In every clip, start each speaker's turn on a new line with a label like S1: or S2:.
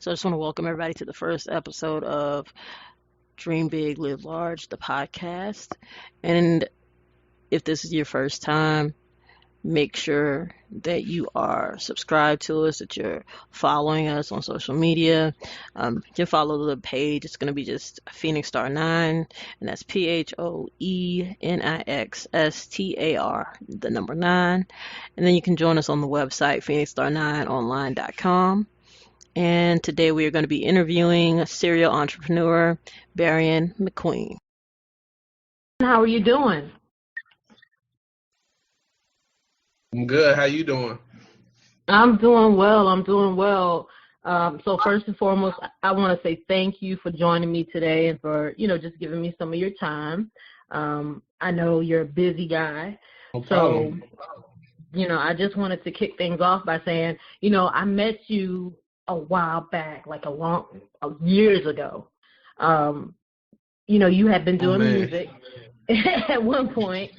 S1: So I just want to welcome everybody to the first episode of Dream Big, Live Large, the podcast. And if this is your first time, make sure that you are subscribed to us, that you're following us on social media. You can follow the page. It's going to be just Phoenix Star 9, and that's PhoenixStar, the number 9. And then you can join us on the website, phoenixstar9online.com. And today we are going to be interviewing serial entrepreneur Barion McQueen.
S2: How are you doing?
S3: I'm good. How you doing?
S2: I'm doing well. So first and foremost, I want to say thank you for joining me today and for, just giving me some of your time. I know you're a busy guy.
S3: No problem.
S2: So, I just wanted to kick things off by saying, I met you a while back, like years ago. You had been doing music at one point.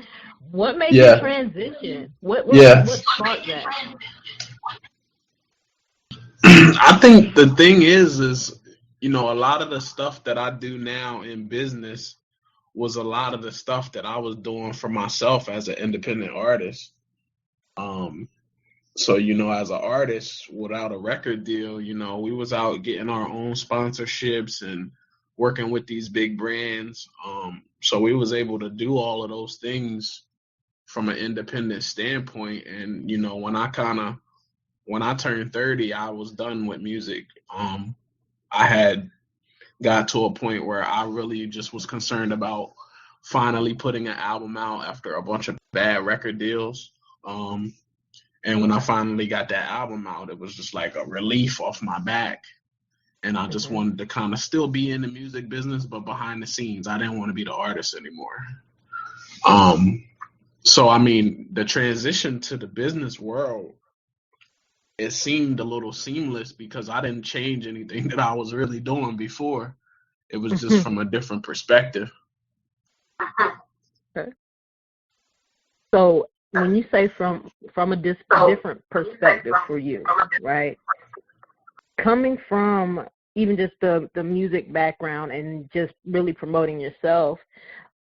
S2: What made you transition? What sparked that?
S3: I think the thing is, a lot of the stuff that I do now in business was a lot of the stuff that I was doing for myself as an independent artist. So, as an artist without a record deal, we was out getting our own sponsorships and working with these big brands. So we was able to do all of those things from an independent standpoint. And, when I turned 30, I was done with music. I had got to a point where I really just was concerned about finally putting an album out after a bunch of bad record deals. And when I finally got that album out, it was just like a relief off my back. And I just wanted to kind of still be in the music business, but behind the scenes. I didn't want to be the artist anymore. So, the transition to the business world, it seemed a little seamless because I didn't change anything that I was really doing before. It was just from a different perspective.
S2: Okay. So when you say from a different perspective for you, right? Coming from even just the music background and just really promoting yourself,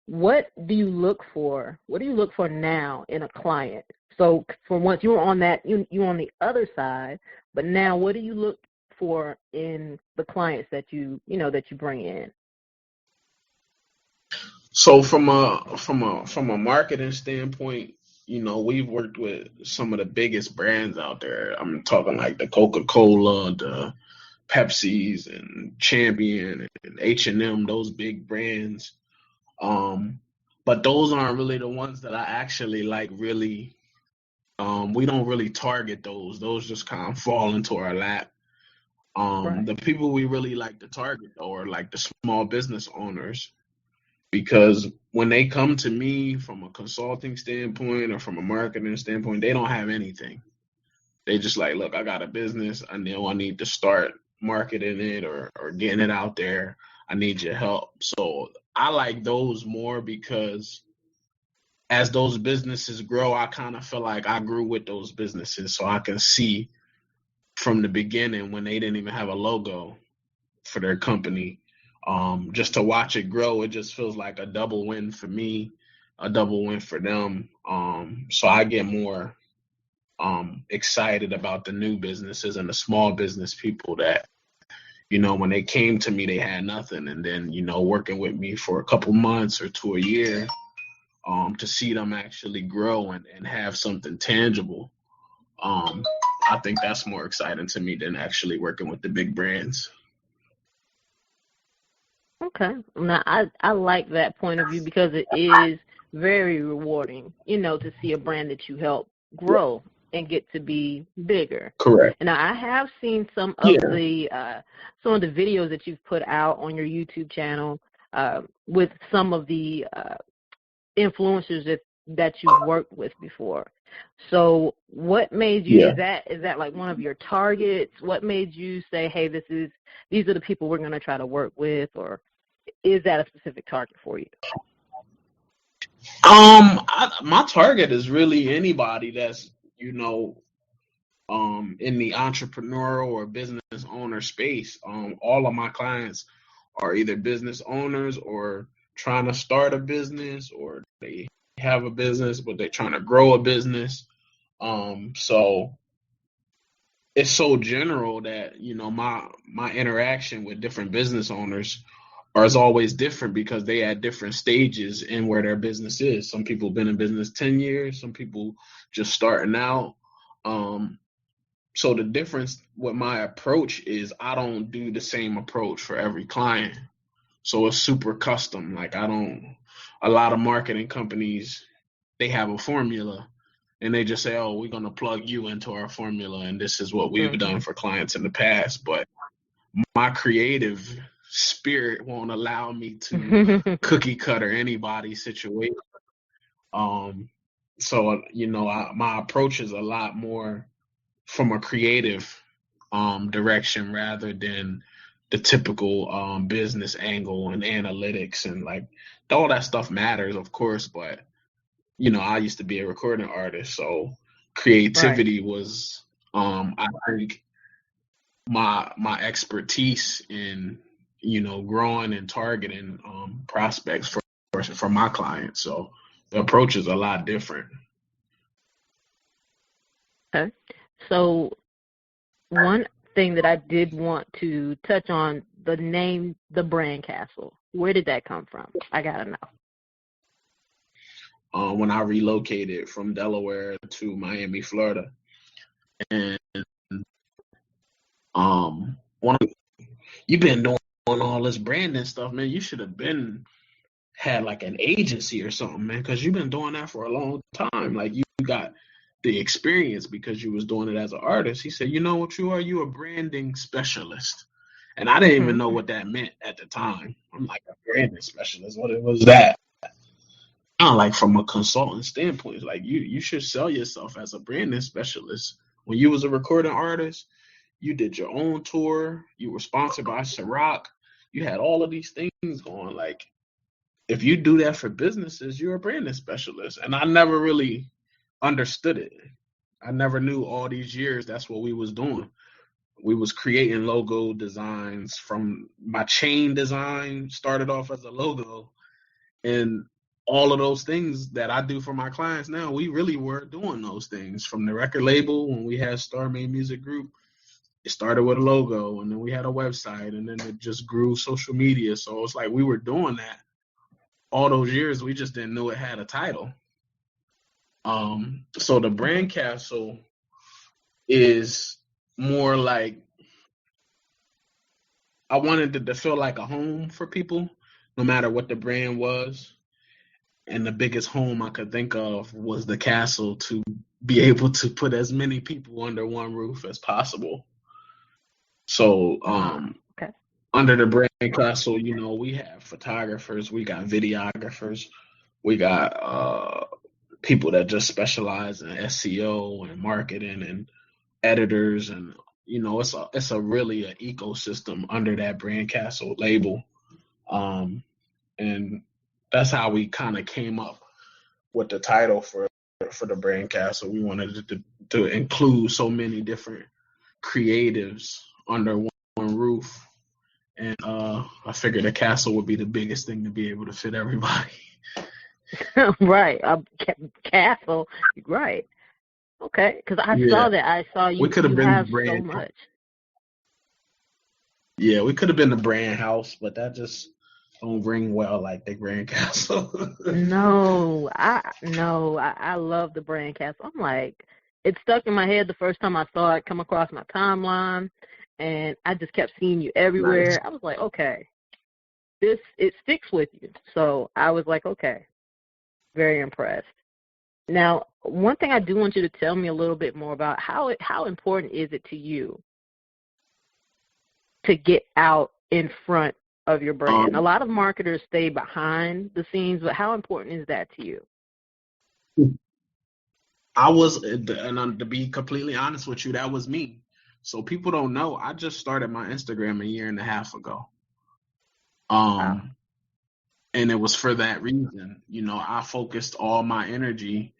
S2: what do you look for? What do you look for now in a client? So for once you were on that, you on the other side, but now what do you look for in the clients that you bring in?
S3: So from a marketing standpoint, we've worked with some of the biggest brands out there. I'm talking like the Coca-Cola, the Pepsi's and Champion and H&M, those big brands. But those aren't really the ones that I actually like really. We don't really target those. Those just kind of fall into our lap.
S2: Right.
S3: The people we really like to target though are like the small business owners, because when they come to me from a consulting standpoint or from a marketing standpoint, they don't have anything. They just like, look, I got a business. I know I need to start marketing it or getting it out there. I need your help. So I like those more because as those businesses grow, I kind of feel like I grew with those businesses. So I can see from the beginning when they didn't even have a logo for their company, just to watch it grow, it just feels like a double win for me, a double win for them. So I get more excited about the new businesses and the small business people that, when they came to me, they had nothing. And then, working with me for a couple months or to a year, to see them actually grow and have something tangible. I think that's more exciting to me than actually working with the big brands.
S2: Okay. Now, I like that point of view because it is very rewarding, to see a brand that you help grow and get to be bigger.
S3: Correct.
S2: And I have seen some of the videos that you've put out on your YouTube channel with some of the influencers that you've worked with before. So what made you, is that like one of your targets? What made you say, hey, these are the people we're going to try to work with, or is that a specific target for you?
S3: My target is really anybody that's, in the entrepreneurial or business owner space. All of my clients are either business owners or trying to start a business, or they have a business but they're trying to grow a business. So it's so general that my interaction with different business owners are is always different because they at different stages in where their business is. Some people have been in business 10 years, some people just starting out. So the difference with my approach is I don't do the same approach for every client. So it's super custom. Like a lot of marketing companies, they have a formula and they just say, oh, we're going to plug you into our formula. And this is what we've done for clients in the past. But my creative spirit won't allow me to cookie cutter anybody's situation. So, my approach is a lot more from a creative direction rather than the typical business angle and analytics, and like all that stuff matters, of course, but I used to be a recording artist, so creativity was I think my expertise in growing and targeting prospects for my clients. So the approach is a lot different.
S2: Okay. So one thing that I did want to touch on, the name, the Brand Castle. Where did that come from? I gotta know.
S3: When I relocated from Delaware to Miami, Florida, and you've been doing all this branding stuff, man. You should have been had like an agency or something, man, because you've been doing that for a long time. Like you got the experience because you was doing it as an artist. He said, you know what you are? You a branding specialist. And I didn't even know what that meant at the time. I'm like, a branding specialist? What was that? Like from a consultant standpoint, like you should sell yourself as a branding specialist. When you was a recording artist, you did your own tour. You were sponsored by Ciroc. You had all of these things going. Like, if you do that for businesses, you're a branding specialist. And I never really understood it. I never knew all these years that's what we was doing. We was creating logo designs. From my chain design started off as a logo, and all of those things that I do for my clients now, we really were doing those things. From the record label, when we had Star Made Music Group, it started with a logo, and then we had a website, and then it just grew social media. So it's like we were doing that all those years. We just didn't know it had a title. So the Brand Castle is more like, I wanted it to feel like a home for people, no matter what the brand was. And the biggest home I could think of was the castle, to be able to put as many people under one roof as possible. So under the Brand Castle, we have photographers, we got videographers, we got people that just specialize in SEO and marketing and editors, and it's a really an ecosystem under that Brand Castle label. And that's how we kind of came up with the title for the Brand Castle. We wanted to include so many different creatives under one roof, and I figured a castle would be the biggest thing to be able to fit everybody.
S2: Right, castle, right? Okay, because I saw that. I saw you.
S3: We could have been
S2: have
S3: the brand,
S2: so much.
S3: Yeah, we could have been the Brand House, but that just don't ring well like the Brand Castle.
S2: No, I love the Brand Castle. I'm like, it stuck in my head the first time I saw it come across my timeline, and I just kept seeing you everywhere. Nice. I was like, okay, it sticks with you. So I was like, okay, very impressed. Now, one thing I do want you to tell me a little bit more about, how important is it to you to get out in front of your brand? A lot of marketers stay behind the scenes, but how important is that to you?
S3: And to be completely honest with you, that was me. So people don't know, I just started my Instagram a year and a half ago. Wow. And it was for that reason. I focused all my energy.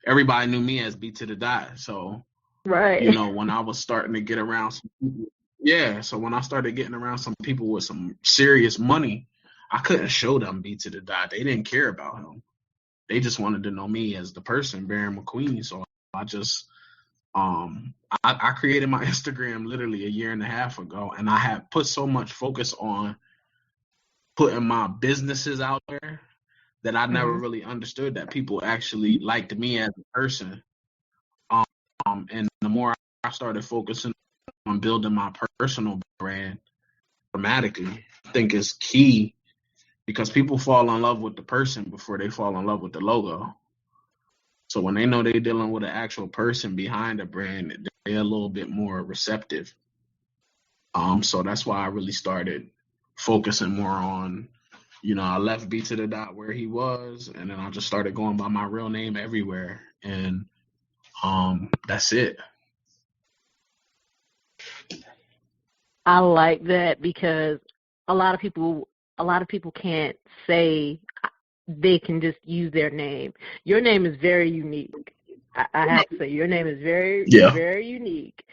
S3: Everybody knew me as B to the Dot. So
S2: Right.
S3: When I was starting to get around some people. Yeah, so when I started getting around some people with some serious money, I couldn't show them B to the dot. They didn't care about him. They just wanted to know me as the person, Barion McQueen. So I just I created my Instagram literally a year and a half ago, and I had put so much focus on putting my businesses out there that I never
S2: Hmm.
S3: really understood that people actually liked me as a person. And the more I started focusing on building my personal brand dramatically, I think is key because people fall in love with the person before they fall in love with the logo. So when they know they're dealing with an actual person behind a brand, they're a little bit more receptive. So that's why I really started focusing more on, I left B to the dot where he was, and then I just started going by my real name everywhere, and that's it.
S2: I like that because a lot of people a lot of people can't say they can just use their name. Your name is very unique. I have to say your name is very,
S3: Yeah.
S2: very unique.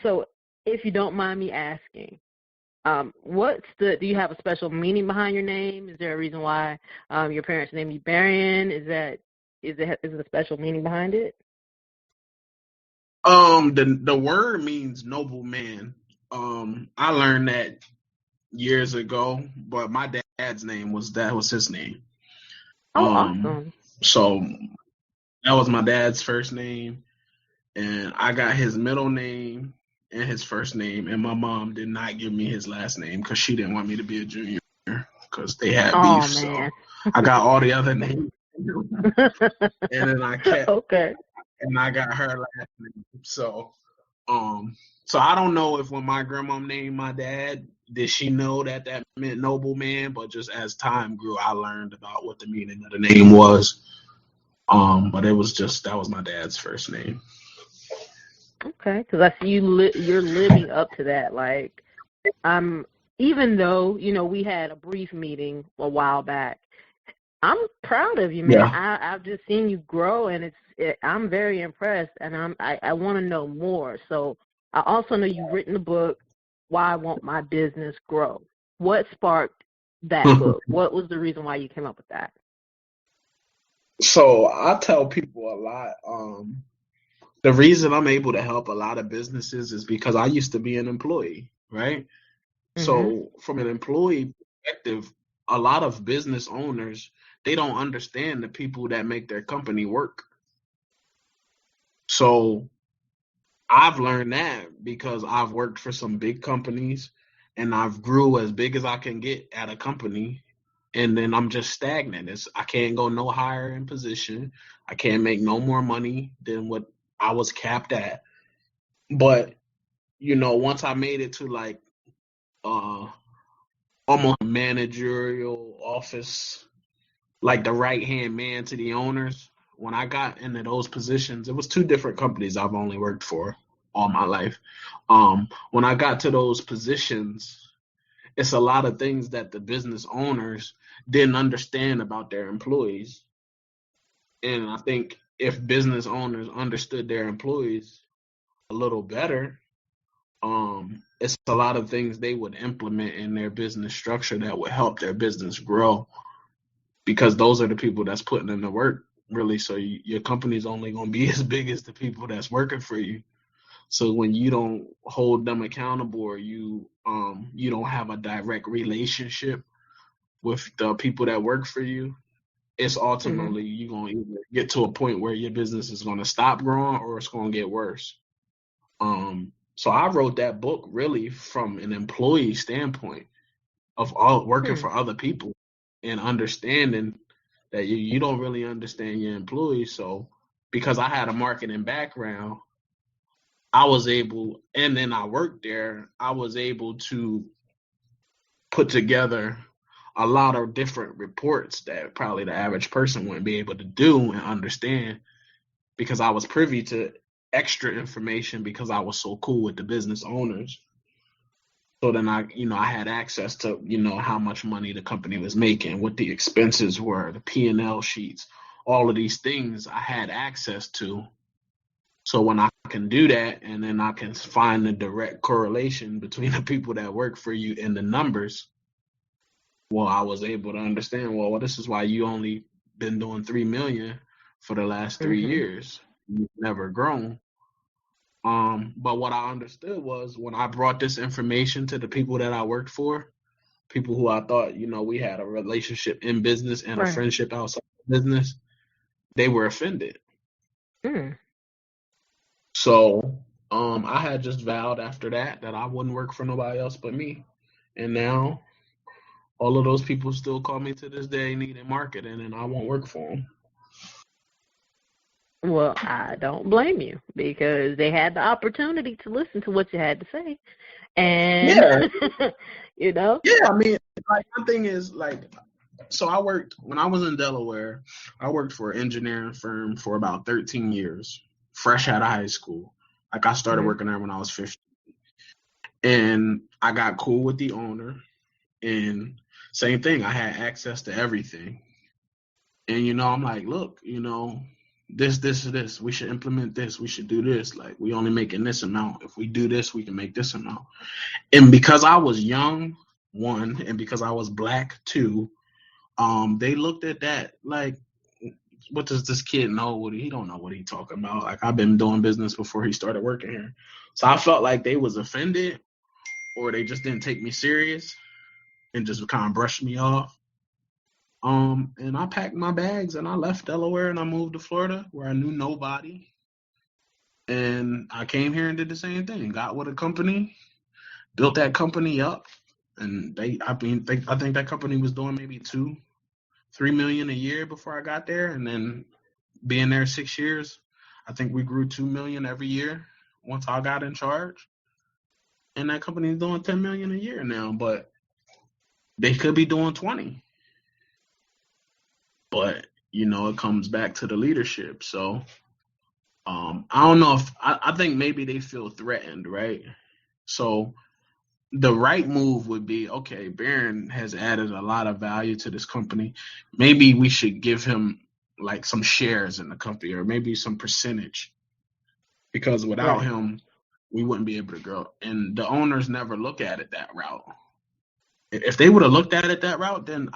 S2: So if you don't mind me asking, do you have a special meaning behind your name? Is there a reason why your parents named you Barion? Is it a special meaning behind it?
S3: The word means noble man. I learned that years ago, but my dad's name was his name.
S2: Oh,
S3: Um,
S2: awesome.
S3: so that was my dad's first name, and I got his middle name and his first name, and my mom did not give me his last name because she didn't want me to be a junior because they had
S2: Oh
S3: beef. So
S2: man.
S3: I got all the other names, and then I kept
S2: Okay.
S3: and I got her last name. Um, so I don't know if when my grandma named my dad, did she know that that meant noble man? But just as time grew, I learned about what the meaning of the name was. But it was just that was my dad's first name.
S2: Okay, because I see you're living up to that. Like, I'm even though we had a brief meeting a while back. I'm proud of you, man.
S3: Yeah.
S2: I've just seen you grow, and I'm very impressed, and I want to know more. So I also know you've written a book, Why Won't My Business Grow? What sparked that book? What was the reason why you came up with that?
S3: So I tell people a lot. The reason I'm able to help a lot of businesses is because I used to be an employee, right?
S2: Mhm.
S3: So from an employee perspective, a lot of business owners, they don't understand the people that make their company work. So I've learned that because I've worked for some big companies and I've grew as big as I can get at a company, and then I'm just stagnant. I can't go no higher in position. I can't make no more money than what I was capped at. But once I made it to like uh almost managerial office, like the right hand man to the owners, when I got into those positions, it was two different companies I've only worked for all my life. When I got to those positions, it's a lot of things that the business owners didn't understand about their employees. And I think if business owners understood their employees a little better, it's a lot of things they would implement in their business structure that would help their business grow because those are the people that's putting in the work really. So your company's only going to be as big as the people that's working for you. So when you don't hold them accountable or you don't have a direct relationship with the people that work for you, it's
S2: Mhm.
S3: ultimately you're going to either get to a point where your business is going to stop growing or it's going to get worse. So I wrote that book really from an employee standpoint of all working
S2: Hmm.
S3: for other people and understanding that you don't really understand your employees. So because I had a marketing background, I was able, and then I worked there, I was able to put together a lot of different reports that probably the average person wouldn't be able to do and understand because I was privy to extra information because I was so cool with the business owners. So then I had access to, how much money the company was making, what the expenses were, the P&L sheets, all of these things I had access to. So when I can do that, and then I can find the direct correlation between the people that work for you and the numbers, well, I was able to understand, well, this is why you only been doing 3 million for the last 3 years. You've never grown. But what I understood was when I brought this information to the people that I worked for, people who I thought, we had a relationship in business and a
S2: Right.
S3: friendship outside of business, they were offended.
S2: Mm.
S3: So I had just vowed after that I wouldn't work for nobody else but me. And now all of those people still call me to this day needing marketing, and I won't work for them.
S2: Well, I don't blame you because they had the opportunity to listen to what you had to say. And,
S3: Yeah. Yeah, I mean, like, my thing is, like, so when I was in Delaware, I worked for an engineering firm for about 13 years, fresh out of high school. Like, I started working there when I was 15. And I got cool with the owner. And same thing, I had access to everything. And, I'm like, look, this. We should implement this. We should do this. Like, we only making this amount. If we do this, we can make this amount. And because I was young, one, and because I was black, two, they looked at that like, what does this kid know? He don't know what he talking about. Like, I've been doing business before he started working here. So I felt like they was offended, or they just didn't take me serious and just kind of brushed me off. And I packed my bags and I left Delaware and I moved to Florida where I knew nobody. And I came here and did the same thing. Got with a company, built that company up, and I think that company was doing maybe 2-3 million a year before I got there. And then being there 6 years, I think we grew 2 million every year once I got in charge. And that company is doing 10 million a year now, but they could be doing 20. But it comes back to the leadership. So I don't know if I think maybe they feel threatened, right? So the right move would be, okay, Barion has added a lot of value to this company. Maybe we should give him like some shares in the company, or maybe some percentage, because without him, we wouldn't be able to grow. And the owners never look at it that route. If they would have looked at it that route, then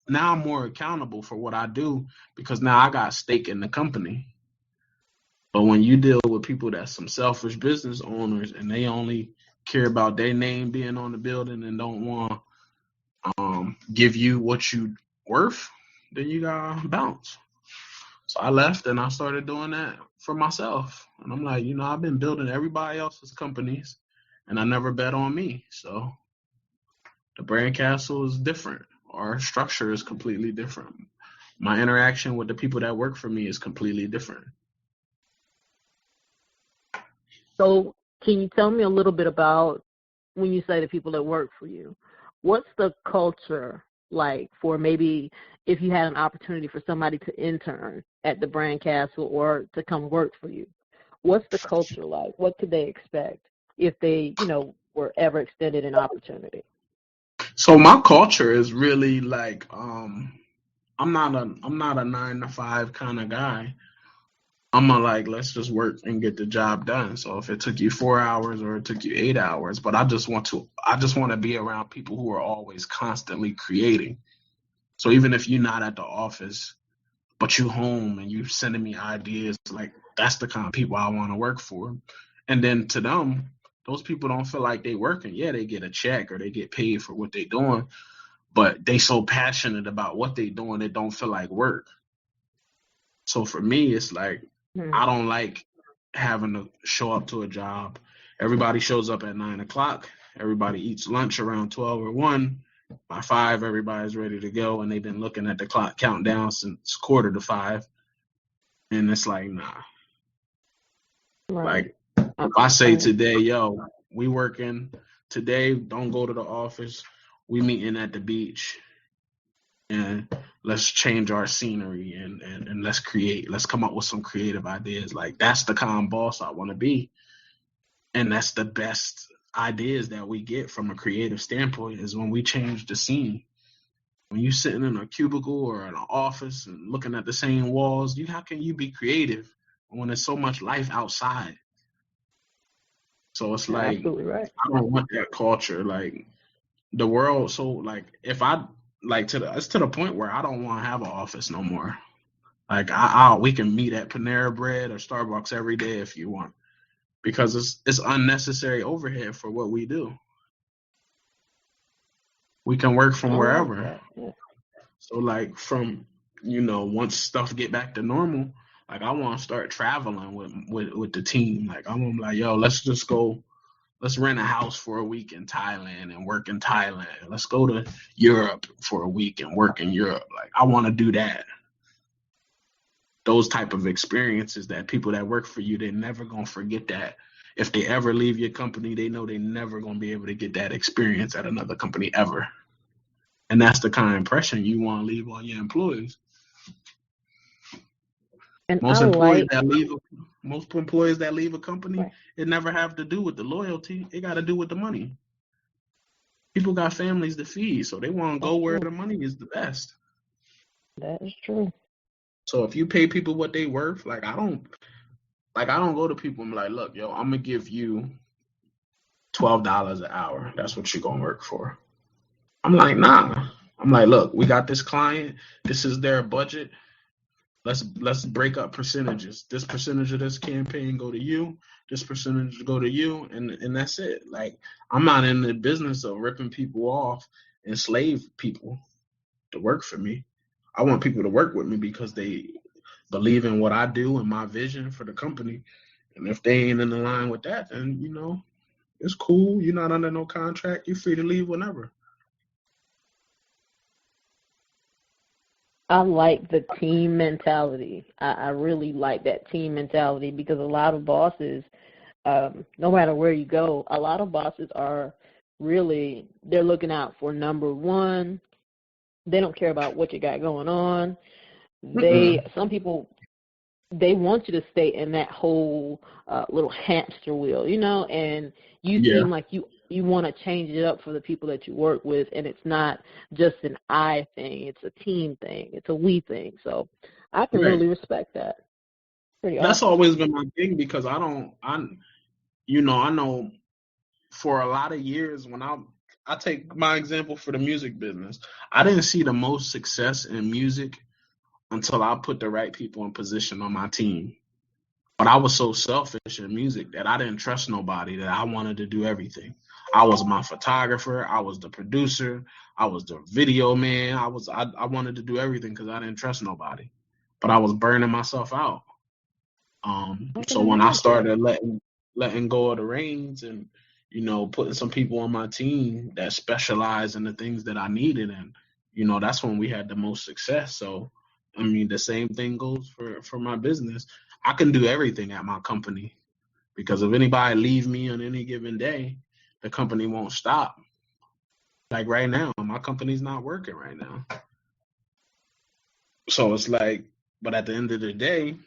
S3: now I'm more accountable for what I do, because now I got stake in the company. But when you deal with people that's some selfish business owners and they only care about their name being on the building and don't want to give you what you worth, then you gotta bounce. So I left and I started doing that for myself. And I'm like, I've been building everybody else's companies and I never bet on me. So the brand castle is different. Our structure is completely different. My interaction with the people that work for me is completely different.
S2: So can you tell me a little bit about, when you say the people that work for you, what's the culture like for, maybe if you had an opportunity for somebody to intern at the Brand Castle or to come work for you? What's the culture like? What could they expect if they, were ever extended an opportunity?
S3: So my culture is really like, I'm not a 9-to-5 kind of guy. I'm like, let's just work and get the job done. So if it took you 4 hours or it took you 8 hours, but I just want to be around people who are always constantly creating. So even if you're not at the office, but you home and you sending me ideas, like, that's the kind of people I want to work for. And then to them, those people don't feel like they working. Yeah, they get a check or they get paid for what they doing, but they so passionate about what they doing, it don't feel like work. So for me, it's like, I don't like having to show up to a job. Everybody shows up at 9 o'clock. Everybody eats lunch around 12 or 1. By 5, everybody's ready to go, and they've been looking at the clock countdown since 4:45. And it's like, nah.
S2: Right.
S3: Like, if I say today, yo, we working today, don't go to the office. We meeting at the beach. And let's change our scenery and let's come up with some creative ideas. Like, that's the kind of boss I want to be. And that's the best ideas that we get from a creative standpoint, is when we change the scene. When you're sitting in a cubicle or in an office and looking at the same walls, how can you be creative when there's so much life outside. So it's
S2: You're
S3: like,
S2: absolutely right.
S3: I don't want that culture. Like, the world, so like, if I, like, it's to the point where I don't want to have an office no more. Like, we can meet at Panera Bread or Starbucks every day if you want, because it's unnecessary overhead for what we do. We can work from
S2: I like
S3: wherever.
S2: that. Yeah.
S3: So like, from, once stuff get back to normal, like, I want to start traveling with the team. Like, I want to be like, yo, let's rent a house for a week in Thailand and work in Thailand. Let's go to Europe for a week and work in Europe. Like, I want to do that. Those type of experiences that people that work for you, they're never going to forget that. If they ever leave your company, they know they're never going to be able to get that experience at another company ever. And that's the kind of impression you want to leave on your employees.
S2: And
S3: Most
S2: I
S3: employees
S2: like
S3: that leave a company,
S2: right.
S3: it never have to do with the loyalty. It got to do with the money. People got families to feed, so they want to go where the money is the best.
S2: That is true.
S3: So if you pay people what they worth, like, I don't go to people and be like, look, yo, I'm gonna give you $12 an hour. That's what you're gonna work for. I'm like, nah. I'm like, look, we got this client. This is their budget. Let's break up percentages. This percentage of this campaign go to you. This percentage go to you, and that's it. Like, I'm not in the business of ripping people off and slave people to work for me. I want people to work with me because they believe in what I do and my vision for the company. And if they ain't in the line with that, then, it's cool. You're not under no contract. You're free to leave whenever.
S2: I like the team mentality. I really like that team mentality because a lot of bosses, no matter where you go, a lot of bosses are really, they're looking out for number one. They don't care about what you got going on. Some people, they want you to stay in that whole little hamster wheel, and you seem like you want to change it up for the people that you work with, and it's not just an I thing. It's a team thing. It's a we thing. So I can really respect that. Pretty awesome.
S3: That's always been my thing, because I know for a lot of years, when I take my example for the music business, I didn't see the most success in music until I put the right people in position on my team. But I was so selfish in music that I didn't trust nobody, that I wanted to do everything. I was my photographer. I was the producer. I was the video man. I wanted to do everything because I didn't trust nobody. But I was burning myself out. So when I started letting go of the reins and, putting some people on my team that specialize in the things that I needed, and, that's when we had the most success. So, I mean, the same thing goes for my business. I can do everything at my company, because if anybody leave me on any given day, the company won't stop. Like right now, my company's not working right now. So it's like, but at the end of the day,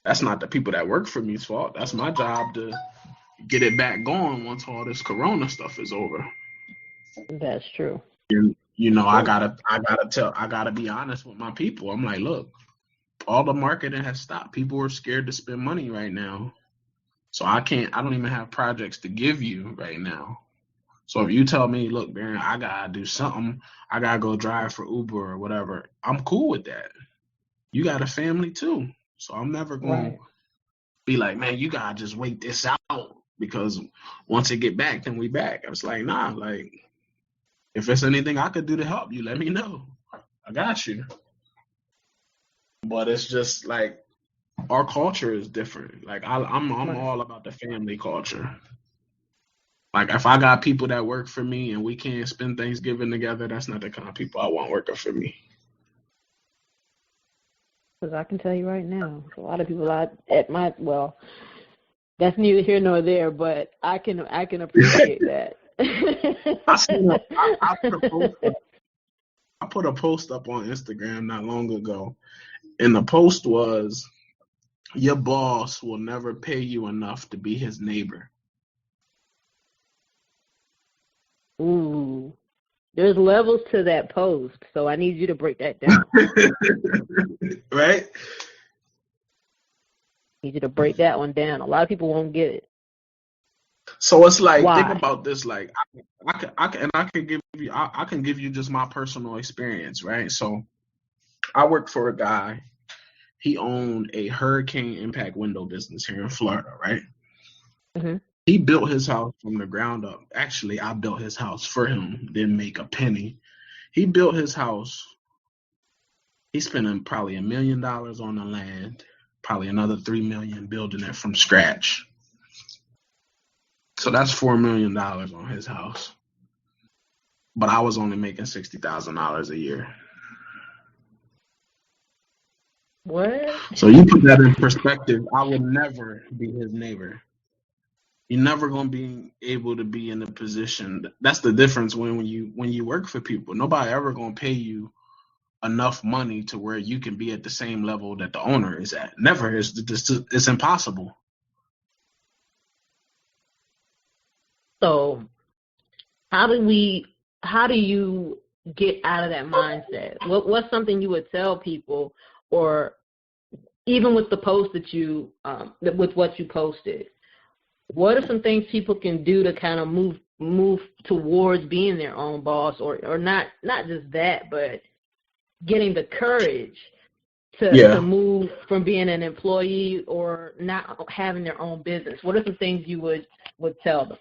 S3: that's not the people that work for me's fault. That's my job to get it back going once all this Corona stuff is over.
S2: That's true.
S3: And, I gotta be honest with my people. I'm like, look, all the marketing has stopped. People are scared to spend money right now. So I don't even have projects to give you right now. So if you tell me, look, Barion, I gotta do something, I gotta go drive for Uber or whatever, I'm cool with that. You got a family too. So I'm never gonna be like, man, you gotta just wait this out, because once it get back, then we back. I was like, nah, like, if there's anything I could do to help you, let me know. I got you. But it's just like, our culture is different. Like, I'm all about the family culture. Like, if I got people that work for me and we can't spend Thanksgiving together, that's not the kind of people I want working for me.
S2: Because I can tell you right now, a lot of people that's neither here nor there, but I can appreciate that.
S3: I put a post up on Instagram not long ago, and the post was, your boss will never pay you enough to be his neighbor.
S2: Ooh, there's levels to that post, so I need you to break that down.
S3: Right?
S2: Need you to break that one down. A lot of people won't get it.
S3: So it's like, think
S2: Why?
S3: about this. Like, I can give you just my personal experience, right? So I worked for a guy. He owned a hurricane impact window business here in Florida, right?
S2: Hmm.
S3: He built his house from the ground up. Actually, I built his house for him. Didn't make a penny. He built his house. He spent probably $1 million on the land, probably another $3 million building it from scratch. So that's $4 million on his house. But I was only making $60,000 a year.
S2: What?
S3: So you put that in perspective, I would never be his neighbor. You're never gonna be able to be in a position. That's the difference when you work for people. Nobody ever gonna pay you enough money to where you can be at the same level that the owner is at. Never. It's impossible.
S2: So how do you get out of that mindset? What's something you would tell people, or even with the post that you with what you posted, what are some things people can do to kind of move towards being their own boss, or not just that, but getting the courage to
S3: Yeah,
S2: move from being an employee or not having their own business? What are some things you would tell them?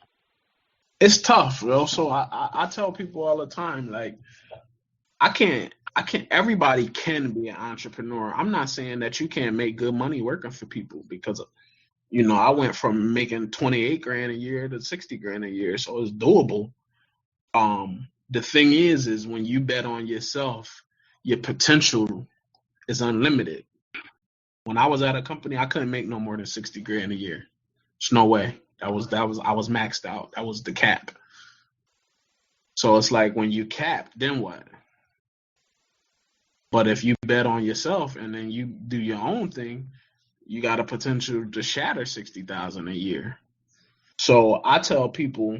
S3: it's tough, bro. So I tell people all the time, like, I can't. Everybody can be an entrepreneur. I'm not saying that you can't make good money working for people, because I went from making 28 grand a year to 60 grand a year, so it's doable. The thing is when you bet on yourself, your potential is unlimited. When I was at a company, I couldn't make no more than 60 grand a year. There's no way. That was I was maxed out. That was the cap. So it's like, when you cap, then what? But if you bet on yourself and then you do your own thing, you got a potential to shatter 60,000 a year. So I tell people,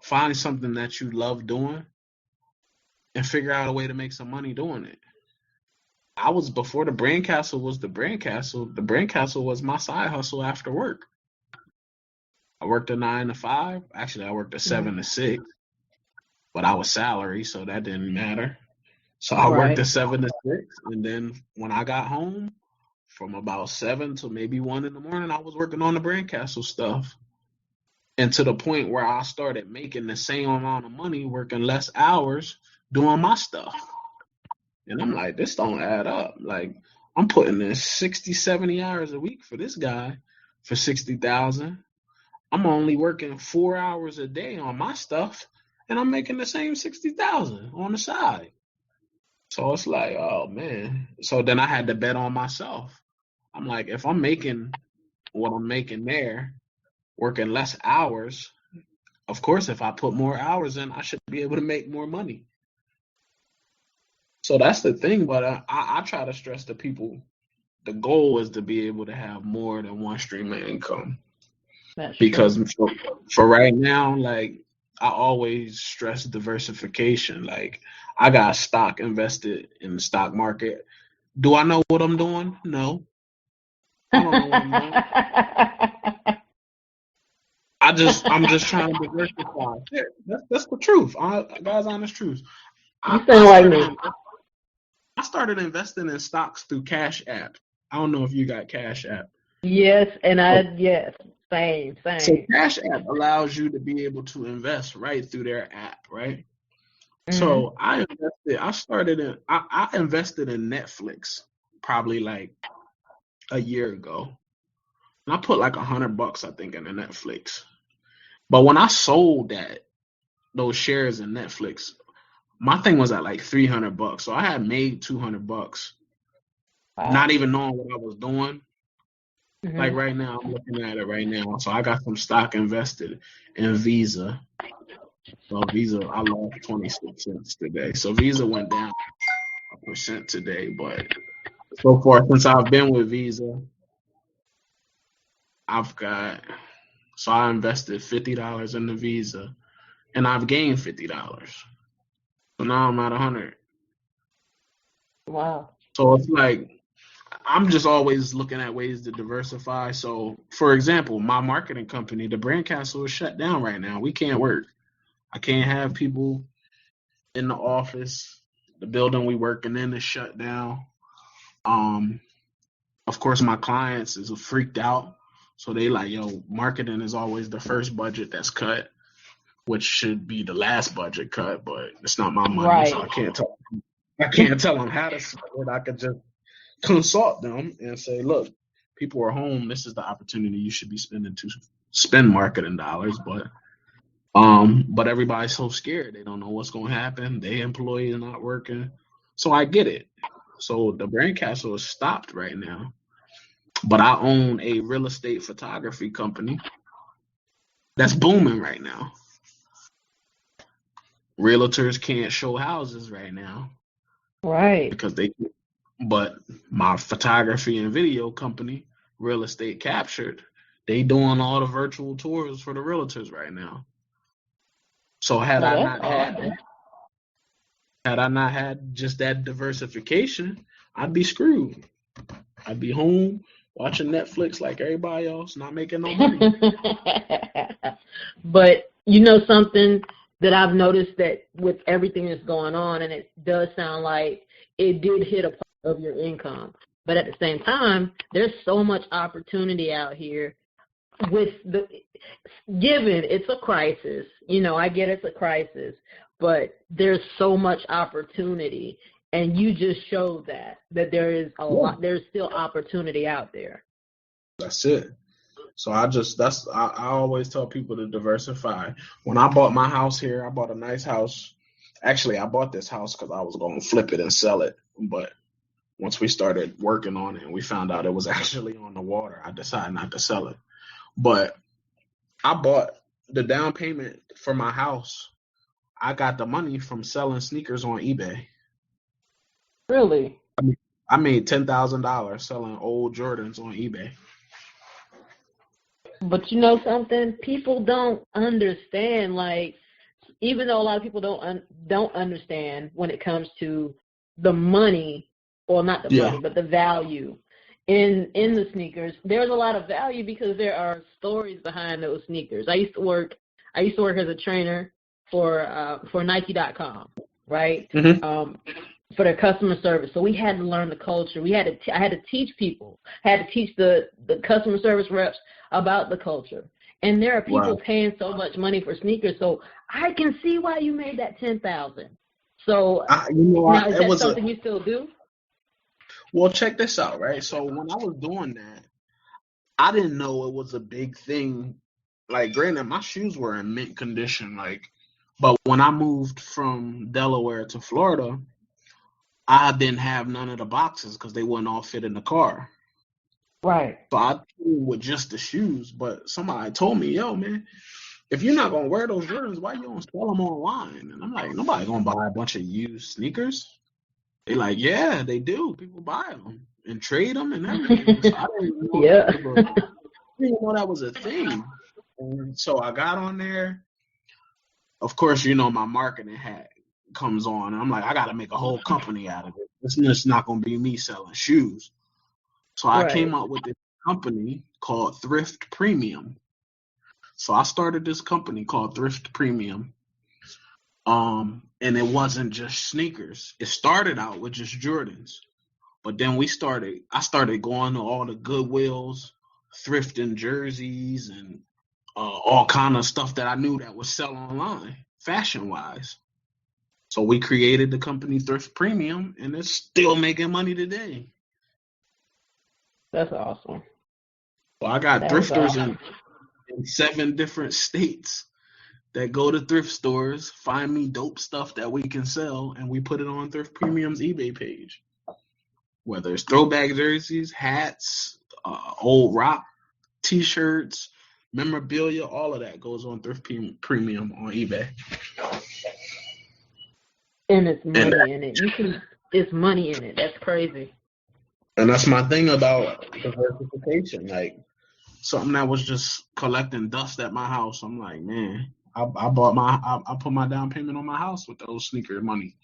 S3: find something that you love doing and figure out a way to make some money doing it. I was Before the Brand Castle was the Brand Castle. The Brand Castle was my side hustle after work. I worked a 9 to 5. Actually, I worked a
S2: Hmm.
S3: 7 to 6, but I was salary, so that didn't matter. So I worked
S2: Right.
S3: a 7 to 6, and then when I got home, from about 7 to maybe 1 in the morning, I was working on the Brand Castle stuff. And to the point where I started making the same amount of money, working less hours, doing my stuff. And I'm like, this don't add up. Like, I'm putting in 60, 70 hours a week for this guy for 60,000. I'm only working 4 hours a day on my stuff, and I'm making the same 60,000 on the side. So it's like, oh man. So then I had to bet on myself. I'm like, if I'm making what I'm making there, working less hours, of course, if I put more hours in, I should be able to make more money. So that's the thing. But I try to stress to people, the goal is to be able to have more than one stream of income.
S2: That's
S3: Because
S2: true.
S3: for right now, like, I always stress diversification. Like, I got stock invested in the stock market. Do I know what I'm doing? No, I don't know what I'm doing. I'm just trying to diversify. Yeah, that's the truth. God's honest truth.
S2: You
S3: I, I
S2: sound like
S3: started
S2: me.
S3: in, I started investing in stocks through Cash App. I don't know if you got Cash App.
S2: Yes, and
S3: So,
S2: yes, same,
S3: so
S2: same.
S3: Cash App allows you to be able to invest right through their app, right?
S2: Hmm.
S3: So I invested in Netflix probably like a year ago. And I put like $100, I think, in the Netflix. But when I sold those shares in Netflix, my thing was at like $300. So I had made $200, not
S2: Wow.
S3: even knowing what I was doing. Like
S2: Hmm.
S3: right now, I'm looking at it right now. So I got some stock invested in Visa. So Visa, I lost 26 cents today. So Visa went down 1% today, but so far since I've been with Visa, I've got so I invested $50 in the Visa, and I've gained $50. So now I'm at 100.
S2: Wow.
S3: So it's like, I'm just always looking at ways to diversify. So, for example, my marketing company, the Brand Castle, is shut down right now. We can't work. I can't have people in the office. The building we working in is shut down. Um, of course, my clients is freaked out. So they like, yo, marketing is always the first budget that's cut, which should be the last budget cut, but it's not my money, so
S2: Right.
S3: I can't tell them how to spend it. I could just consult them and say, look, people are home. This is the opportunity you should be spending to spend marketing dollars. But everybody's so scared. They don't know what's going to happen. Their employees are not working. So I get it. So the Brand Castle is stopped right now. But I own a real estate photography company that's booming right now. Realtors can't show houses right now
S2: Right.
S3: because but my photography and video company, Real Estate Captured, they doing all the virtual tours for the realtors right now. So
S2: Well, that's awesome.
S3: had I not had just that diversification, I'd be screwed. I'd be home watching Netflix like everybody else, not making no money.
S2: But you know something that I've noticed that with everything that's going on, and it does sound like it did hit a part of your income. But at the same time, there's so much opportunity out here with given it's a crisis. You know, I get it's a crisis, but there's so much opportunity. And you just showed that there is a lot, there's still opportunity out there.
S3: That's it. So I always tell people to diversify. When I bought my house here, I bought a nice house. Actually, I bought this house because I was going to flip it and sell it. But once we started working on it and we found out it was actually on the water, I decided not to sell it. But I bought the down payment for my house. I got the money from selling sneakers on eBay.
S2: Really?
S3: I made $10,000 selling old Jordans on eBay.
S2: But you know something? People don't understand. Like, even though a lot of people don't understand when it comes to the money, or not the money, but the value in the sneakers. There's a lot of value because there are stories behind those sneakers. I used to work as a trainer for Nike.com, right?
S3: Mm-hmm.
S2: For their customer service. So we had to learn the culture. I had to teach people. I had to teach the customer service reps about the culture. And there are people paying so much money for sneakers. So I can see why you made that $10,000. So now is that something you still do?
S3: Well, check this out, right? So when I was doing that, I didn't know it was a big thing. Like, granted, my shoes were in mint condition, but when I moved from Delaware to Florida, I didn't have none of the boxes because they wouldn't all fit in the car.
S2: Right.
S3: So I came with just the shoes, but somebody told me, yo, man, if you're not going to wear those Jordans, why you don't sell them online? And I'm like, nobody going to buy a bunch of used sneakers. They like, yeah, they do. People buy them and trade them and everything. So I didn't know that was a thing. And so I got on there. Of course, my marketing hat comes on. And I'm like, I got to make a whole company out of it. It's just not going to be me selling shoes. So I came up with this company called Thrift Premium. So I started this company called Thrift Premium. And it wasn't just sneakers. It started out with just Jordans. But then I started going to all the Goodwills, thrifting jerseys and all kind of stuff that I knew that would sell online, fashion-wise. So we created the company Thrift Premium, and it's still making money today.
S2: That's awesome.
S3: Well, I got thrifters in 7 different states that go to thrift stores, find me dope stuff that we can sell, and we put it on Thrift Premium's eBay page. Whether it's throwback jerseys, hats, old rock T-shirts, memorabilia, all of that goes on Thrift Premium on eBay.
S2: And it's money in it. It's money in it. That's crazy.
S3: And that's my thing about diversification. Like, something that was just collecting dust at my house, I'm like, man, I put my down payment on my house with those sneaker money.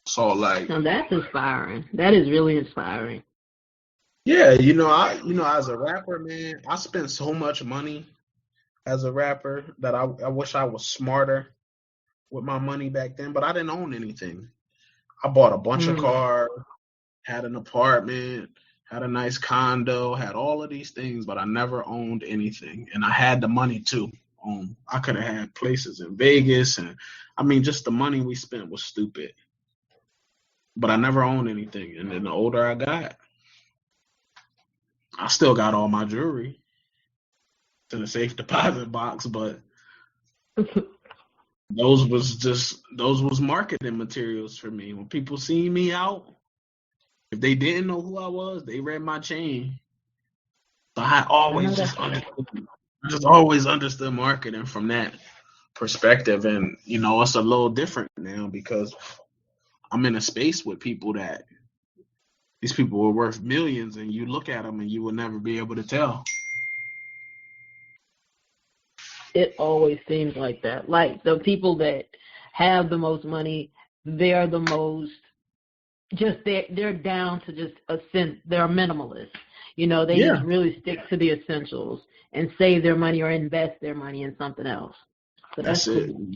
S3: So like,
S2: Now that's inspiring. That is really inspiring.
S3: yeah, as a rapper, man, I spent so much money as a rapper that I wish I was smarter with my money back then, but I didn't own anything. I bought a bunch of
S2: Mm.
S3: cars, had an apartment, had a nice condo, had all of these things, but I never owned anything. And I had the money to own. I could have had places in Vegas, and I mean, just the money we spent was stupid. But I never owned anything. And then the older I got, I still got all my jewelry to the safe deposit box, but those was marketing materials for me. When people see me out, if they didn't know who I was, they read my chain. So
S2: I know
S3: I just always understood marketing from that perspective. And it's a little different now because I'm in a space with people that these people were worth millions, and you look at them and you will never be able to tell.
S2: it always seems like that. Like the people that have the most money, they're the most just they're down to just they're minimalist. They
S3: Yeah,
S2: just really stick to the essentials and save their money or invest their money in something else. So that's
S3: that's it.
S2: cool.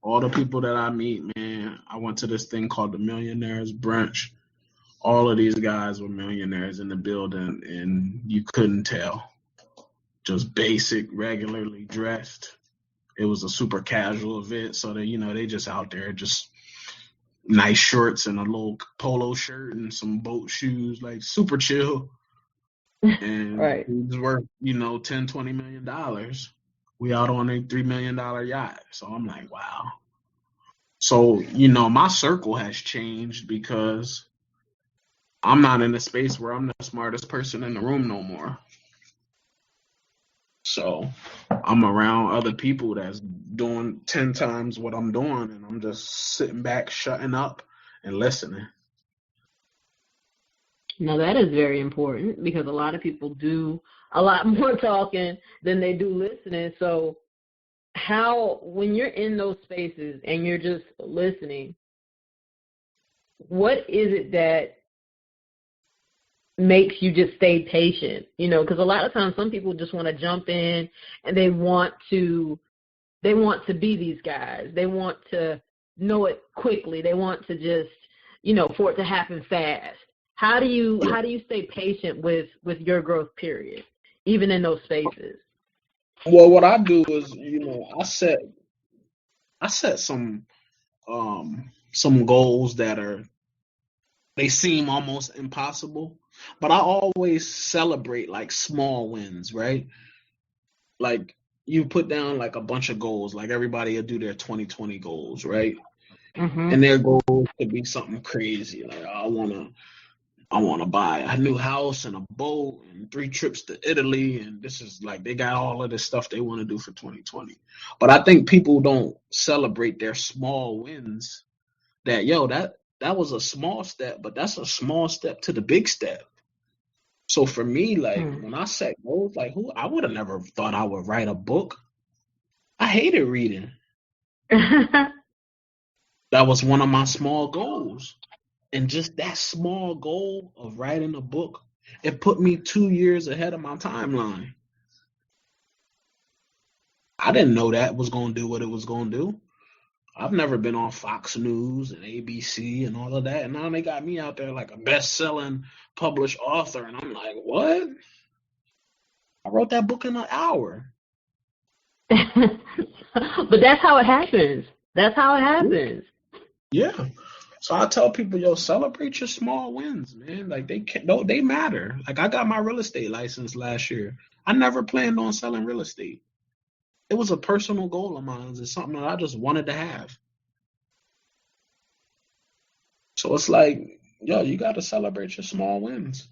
S3: All the people that I meet, man, I went to this thing called the Millionaires Brunch. All of these guys were millionaires in the building, and you couldn't tell. Just basic, regularly dressed. It was a super casual event, so they just out there, just nice shorts and a little polo shirt and some boat shoes, like super chill. And
S2: Right.
S3: he's worth, 10, $20 million. We out on a $3 million yacht. So I'm like, wow. So, my circle has changed because I'm not in a space where I'm the smartest person in the room no more. So I'm around other people that's doing 10 times what I'm doing, and I'm just sitting back, shutting up, and listening.
S2: Now that is very important because a lot of people do a lot more talking than they do listening. So when you're in those spaces and you're just listening, what is it that makes you just stay patient? Because a lot of times some people just want to jump in and they want to be these guys. They want to know it quickly. They want to just, for it to happen fast. How do you stay patient with your growth period, even in those spaces?
S3: Well, what I do is, I set some goals that they seem almost impossible, but I always celebrate like small wins, right? Like you put down like a bunch of goals, like everybody will do their 2020 goals, right?
S2: Mhm.
S3: And their goals could be something crazy, like I want to buy a new house and a boat and 3 trips to Italy, and this is like they got all of this stuff they want to do for 2020. But I think people don't celebrate their small wins. That was a small step, but that's a small step to the big step. So for me, like
S2: Hmm.
S3: when I set goals, like who I would have never thought I would write a book. I hated reading. That was one of my small goals. And just that small goal of writing a book, it put me 2 years ahead of my timeline. I didn't know that was going to do what it was going to do. I've never been on Fox News and ABC and all of that. And now they got me out there like a best selling published author. And I'm like, what? I wrote that book in an hour.
S2: But that's how it happens. That's how it happens.
S3: Yeah. So I tell people, yo, celebrate your small wins, man. Like they matter. Like I got my real estate license last year. I never planned on selling real estate. It was a personal goal of mine. It's something that I just wanted to have. So it's like, yo, you got to celebrate your small wins.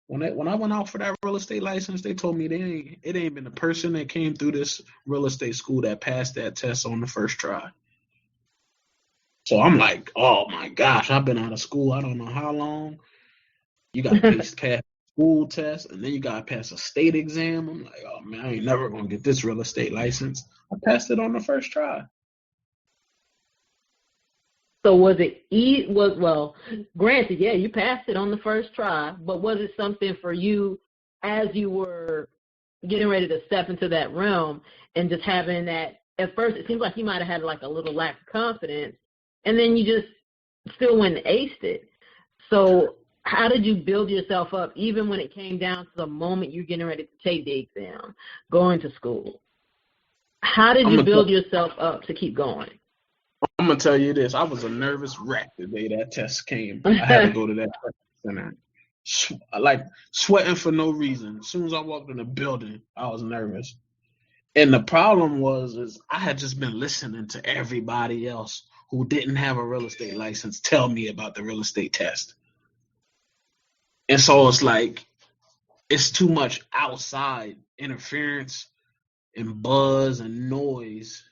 S3: When I went out for that real estate license, they told me it ain't been a person that came through this real estate school that passed that test on the first try. So I'm like, oh my gosh, I've been out of school I don't know how long. You got to pass school test, and then you got to pass a state exam. I'm like, oh man, I ain't never gonna get this real estate license. I passed it on the first try.
S2: So was it well, granted, yeah, you passed it on the first try, but was it something for you as you were getting ready to step into that realm and just having that, at first it seems like you might have had like a little lack of confidence, and then you just still went and aced it. So how did you build yourself up even when it came down to the moment you're getting ready to take the exam, going to school? How did you build yourself up to keep going?
S3: I'm gonna tell you this. I was a nervous wreck the day that test came. I had to go to that center, like sweating for no reason. As soon as I walked in the building, I was nervous. And the problem is I had just been listening to everybody else who didn't have a real estate license tell me about the real estate test. And so it's like it's too much outside interference and buzz and noise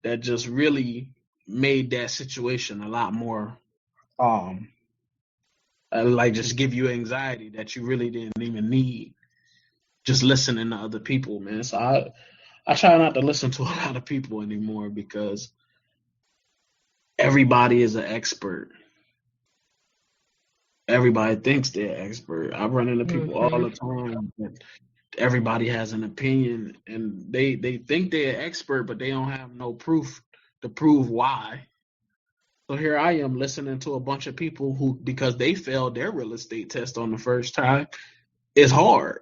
S3: that just really made that situation a lot more like just give you anxiety that you really didn't even need, just listening to other people, man. So I try not to listen to a lot of people anymore because everybody is an expert. Everybody thinks they're an expert. I run into people all the time that everybody has an opinion and they think they're an expert, but they don't have no proof to prove why. So here I am listening to a bunch of people who, because they failed their real estate test on the first time, it's hard.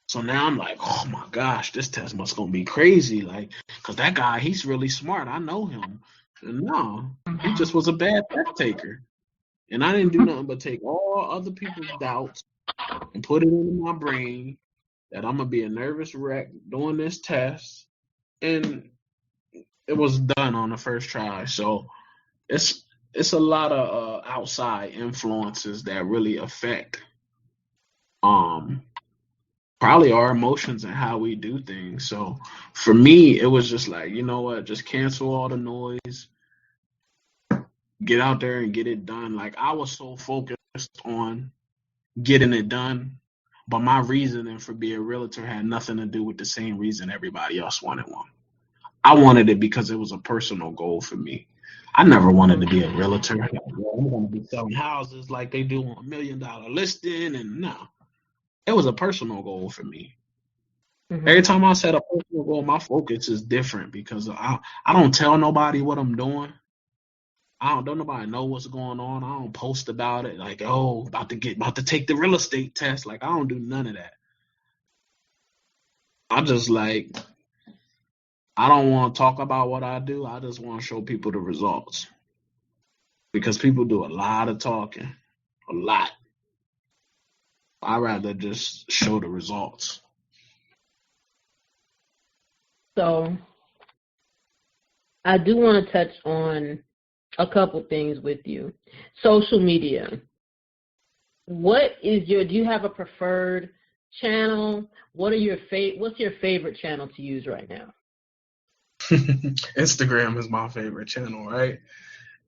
S3: So now I'm like, oh my gosh, this test must gonna be crazy. Like, cause that guy, he's really smart. I know him. And no, he just was a bad test taker. And I didn't do nothing but take all other people's doubts and put it into my brain that I'm gonna be a nervous wreck doing this test. And it was done on the first try. So it's a lot of outside influences that really affect probably our emotions and how we do things. So for me, it was just like, you know what, just cancel all the noise, get out there and get it done. Like I was so focused on getting it done, but my reasoning for being a realtor had nothing to do with the same reason everybody else wanted one. I wanted it because it was a personal goal for me. I never wanted to be a realtor. Like, I'm going to be selling houses like they do on $1 million listing, and no. It was a personal goal for me. Every time I set a personal goal, my focus is different because I don't tell nobody what I'm doing. Don't nobody know what's going on. I don't post about it like, oh, about to take the real estate test. Like I don't do none of that. I just like I don't want to talk about what I do. I just want to show people the results. Because people do a lot of talking. A lot. I'd rather just show the results.
S2: So I do want to touch on a couple things with you. Social media. Do you have a preferred channel? What's your favorite channel to use right now?
S3: Instagram is my favorite channel, right?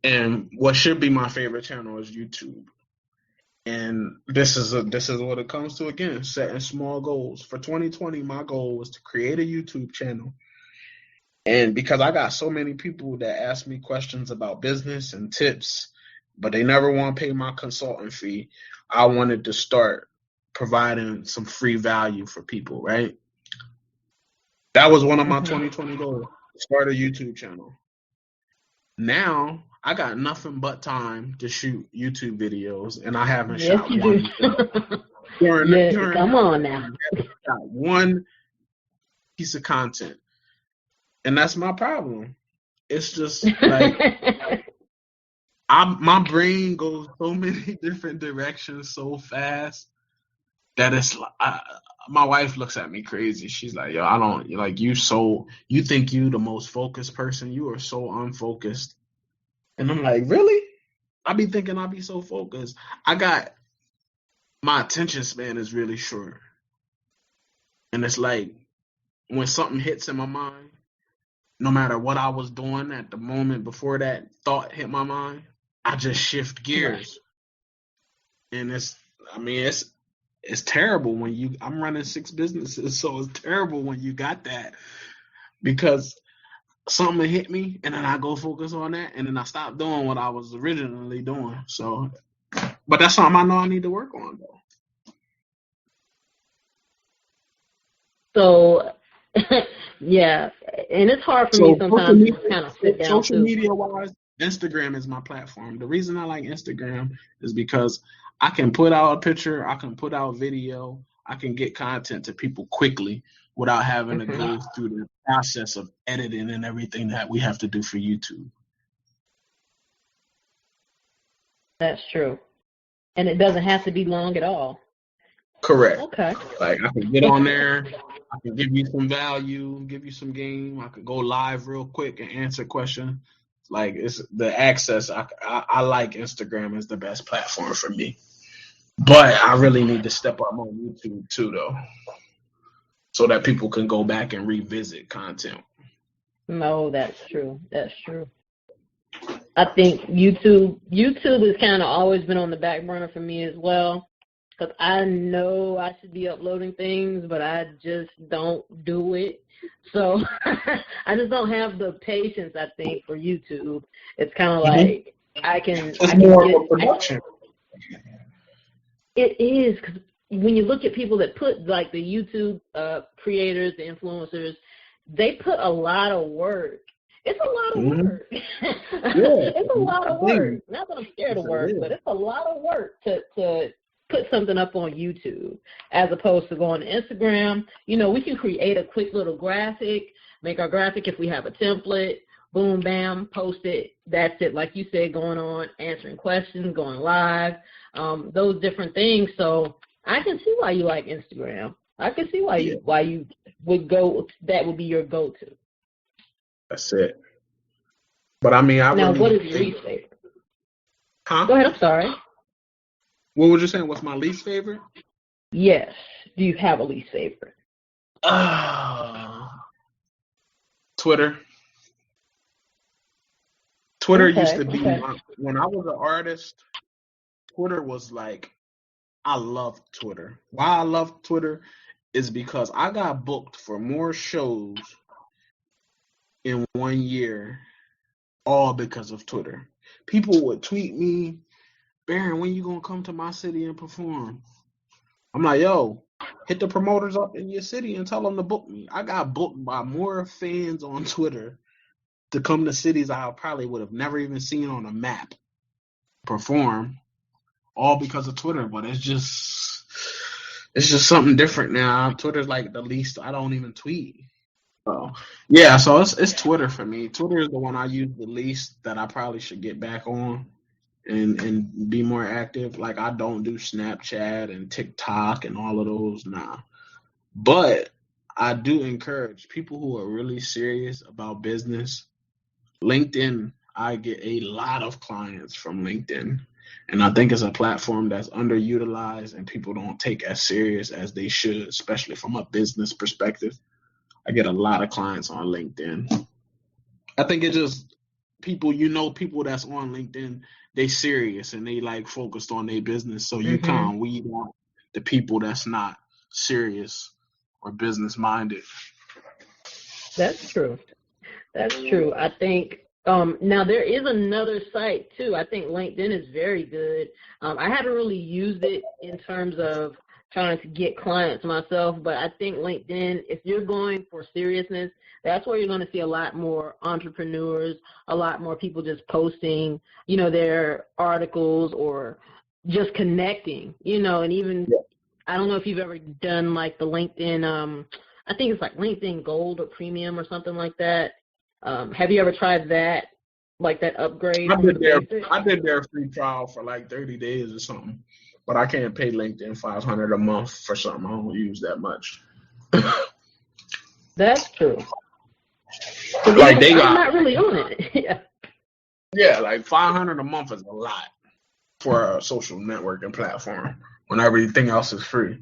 S3: And what should be my favorite channel is YouTube. And this is what it comes to again, setting small goals. For 2020, my goal was to create a YouTube channel. And because I got so many people that ask me questions about business and tips, but they never want to pay my consultant fee, I wanted to start providing some free value for people, right? That was one of my 2020 goals, start a YouTube channel. Now, I got nothing but time to shoot YouTube videos, and I haven't shot one.
S2: Come on now.
S3: Shot one piece of content. And that's my problem. It's just like my brain goes so many different directions so fast that it's my wife looks at me crazy. She's like, yo, I don't like you think you the most focused person. You are so unfocused. And I'm like, really? I be thinking I be so focused. My attention span is really short. And it's like when something hits in my mind, no matter what I was doing at the moment before that thought hit my mind, I just shift gears. And it's terrible when I'm running 6 businesses, so it's terrible when you got that because something hit me, and then I go focus on that, and then I stop doing what I was originally doing. So, but that's something I know I need to work on, though.
S2: So, yeah, and it's hard for me
S3: So
S2: sometimes to just kind of sit down
S3: social
S2: too.
S3: media wise, Instagram is my platform. The reason I like Instagram is because I can put out a picture, I can put out video, I can get content to people quickly without having to
S2: Hmm.
S3: go through the process of editing and everything that we have to do for YouTube.
S2: That's true, and it doesn't have to be long at all.
S3: Correct.
S2: Okay.
S3: Like I can get on there, I can give you some value, give you some game. I could go live real quick and answer questions. Like it's the access. I like Instagram as the best platform for me, but I really need to step up on YouTube too, though, so that people can go back and revisit content.
S2: No, that's true. That's true. I think YouTube has kind of always been on the back burner for me as well, because I know I should be uploading things, but I just don't do it. So I just don't have the patience, I think, for YouTube. It's kind of
S3: Mm-hmm.
S2: like I can
S3: It's
S2: I can
S3: more of
S2: get
S3: a production.
S2: it is, because when you look at people that put, like, the YouTube creators, the influencers, they put a lot of work. It's a lot of
S3: Mm-hmm.
S2: work.
S3: Yeah,
S2: It's a lot of work. Not that I'm scared of work, but it's a lot of work to put something up on YouTube, as opposed to going to Instagram. We can create a quick little graphic, make our graphic if we have a template, boom, bam, post it. That's it. Like you said, going on, answering questions, going live, those different things. So I can see why you like Instagram. I can see why
S3: Yeah,
S2: you would go. That would be your go-to.
S3: that's it. But I mean, I
S2: Now, what
S3: really
S2: is your
S3: think,
S2: least favorite?
S3: huh?
S2: Go ahead. I'm sorry.
S3: What was you saying? What's my least favorite?
S2: Yes. Do you have a least favorite?
S3: Uh, Twitter. Twitter used
S2: Okay.
S3: to be
S2: Okay.
S3: when I was an artist. Twitter was like I love Twitter. Why I love Twitter is because I got booked for more shows in 1 year, all because of Twitter. People would tweet me, Barion, when you gonna come to my city and perform? I'm like, yo, hit the promoters up in your city and tell them to book me. I got booked by more fans on Twitter to come to cities I probably would have never even seen on a map perform, all because of Twitter. But it's just something different now. Twitter's like the least. I don't even tweet. So yeah, so it's Twitter for me. Twitter is the one I use the least that I probably should get back on and be more active. Like I don't do Snapchat and TikTok and all of those. Nah. But I do encourage people who are really serious about business. LinkedIn, I get a lot of clients from LinkedIn. And I think it's a platform that's underutilized and people don't take as serious as they should, especially from a business perspective. I get a lot of clients on LinkedIn. I think it just people that's on LinkedIn, they serious and they like focused on their business. So you
S2: Mhm.
S3: kind of weed out the people that's not serious or business minded.
S2: That's true. That's true. I think now there is another site too. I think LinkedIn is very good. I haven't really used it in terms of trying to get clients myself, but I think LinkedIn, if you're going for seriousness, that's where you're going to see a lot more entrepreneurs, a lot more people just posting, their articles or just connecting, and even I don't know if you've ever done like the LinkedIn, I think it's like LinkedIn Gold or Premium or something like that. Have you ever tried that, like that upgrade
S3: I
S2: from
S3: did
S2: the
S3: their
S2: basic?
S3: I did their free trial for like 30 days or something, but I can't pay LinkedIn 500 a month for something I don't use that much.
S2: That's true. Because
S3: Like
S2: even
S3: they
S2: I'm
S3: got
S2: not really on it. Yeah,
S3: like 500 a month is a lot for a social networking platform when everything else is free.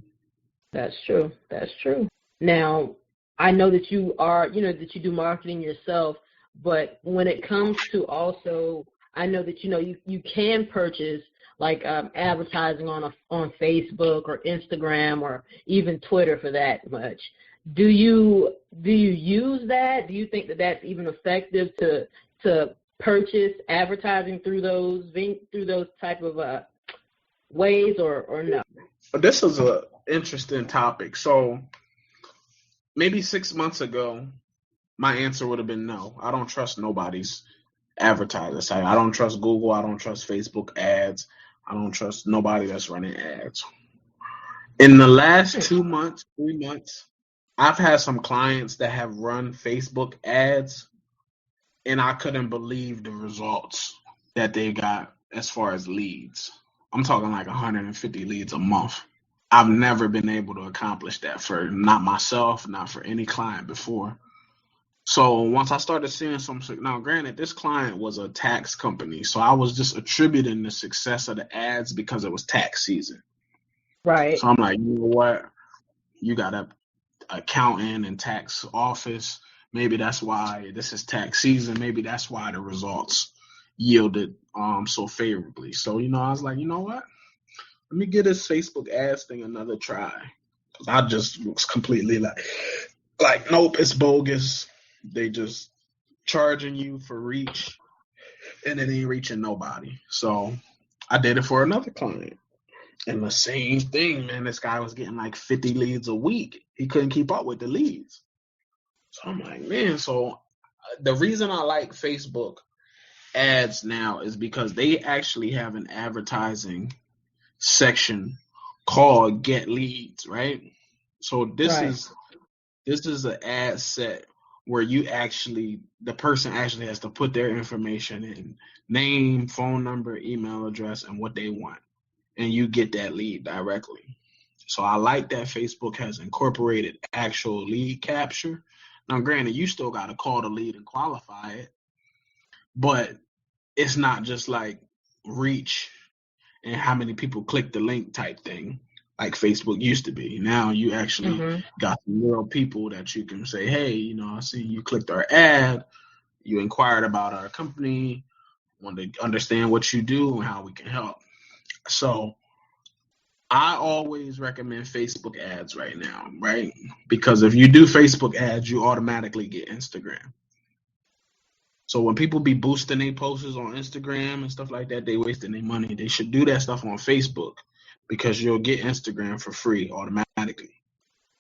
S2: that's true. That's true. Now, I know that you are, that you do marketing yourself, but when it comes to also, I know that you can purchase like advertising on Facebook or Instagram or even Twitter for that much. Do you use that? Do you think that that's even effective to purchase advertising through those type of ways, or no?
S3: This is a interesting topic. So maybe 6 months ago, my answer would have been no. I don't trust nobody's advertiser site. I don't trust Google. I don't trust Facebook ads. I don't trust nobody that's running ads. In the last 2 months, 3 months, I've had some clients that have run Facebook ads, and I couldn't believe the results that they got as far as leads. I'm talking like 150 leads a month. I've never been able to accomplish that for not myself, not for any client before. So once I started seeing some, now granted, this client was a tax company, so I was just attributing the success of the ads because it was tax season.
S2: Right.
S3: So I'm like, you know what? You got a accountant and tax office. Maybe that's why this is tax season. Maybe that's why the results yielded so favorably. So, I was like, you know what? Let me give this Facebook ads thing another try. I just was completely like, nope, it's bogus. They just charging you for reach, and it ain't reaching nobody. So I did it for another client. And the same thing, man, this guy was getting like 50 leads a week. He couldn't keep up with the leads. So I'm like, man, so the reason I like Facebook ads now is because they actually have an advertising section called Get Leads, right? So this is an ad set where the person actually has to put their information in, name, phone number, email address, and what they want. And you get that lead directly. So I like that Facebook has incorporated actual lead capture. Now, granted, you still got to call the lead and qualify it, but it's not just like reach and how many people click the link type thing like Facebook used to be. Now you actually got some real people that you can say, hey, I see you clicked our ad, you inquired about our company, want to understand what you do and how we can help. So I always recommend Facebook ads right now, right? Because if you do Facebook ads, you automatically get Instagram. So when people be boosting their posts on Instagram and stuff like that, they wasting their money. They should do that stuff on Facebook because you'll get Instagram for free automatically.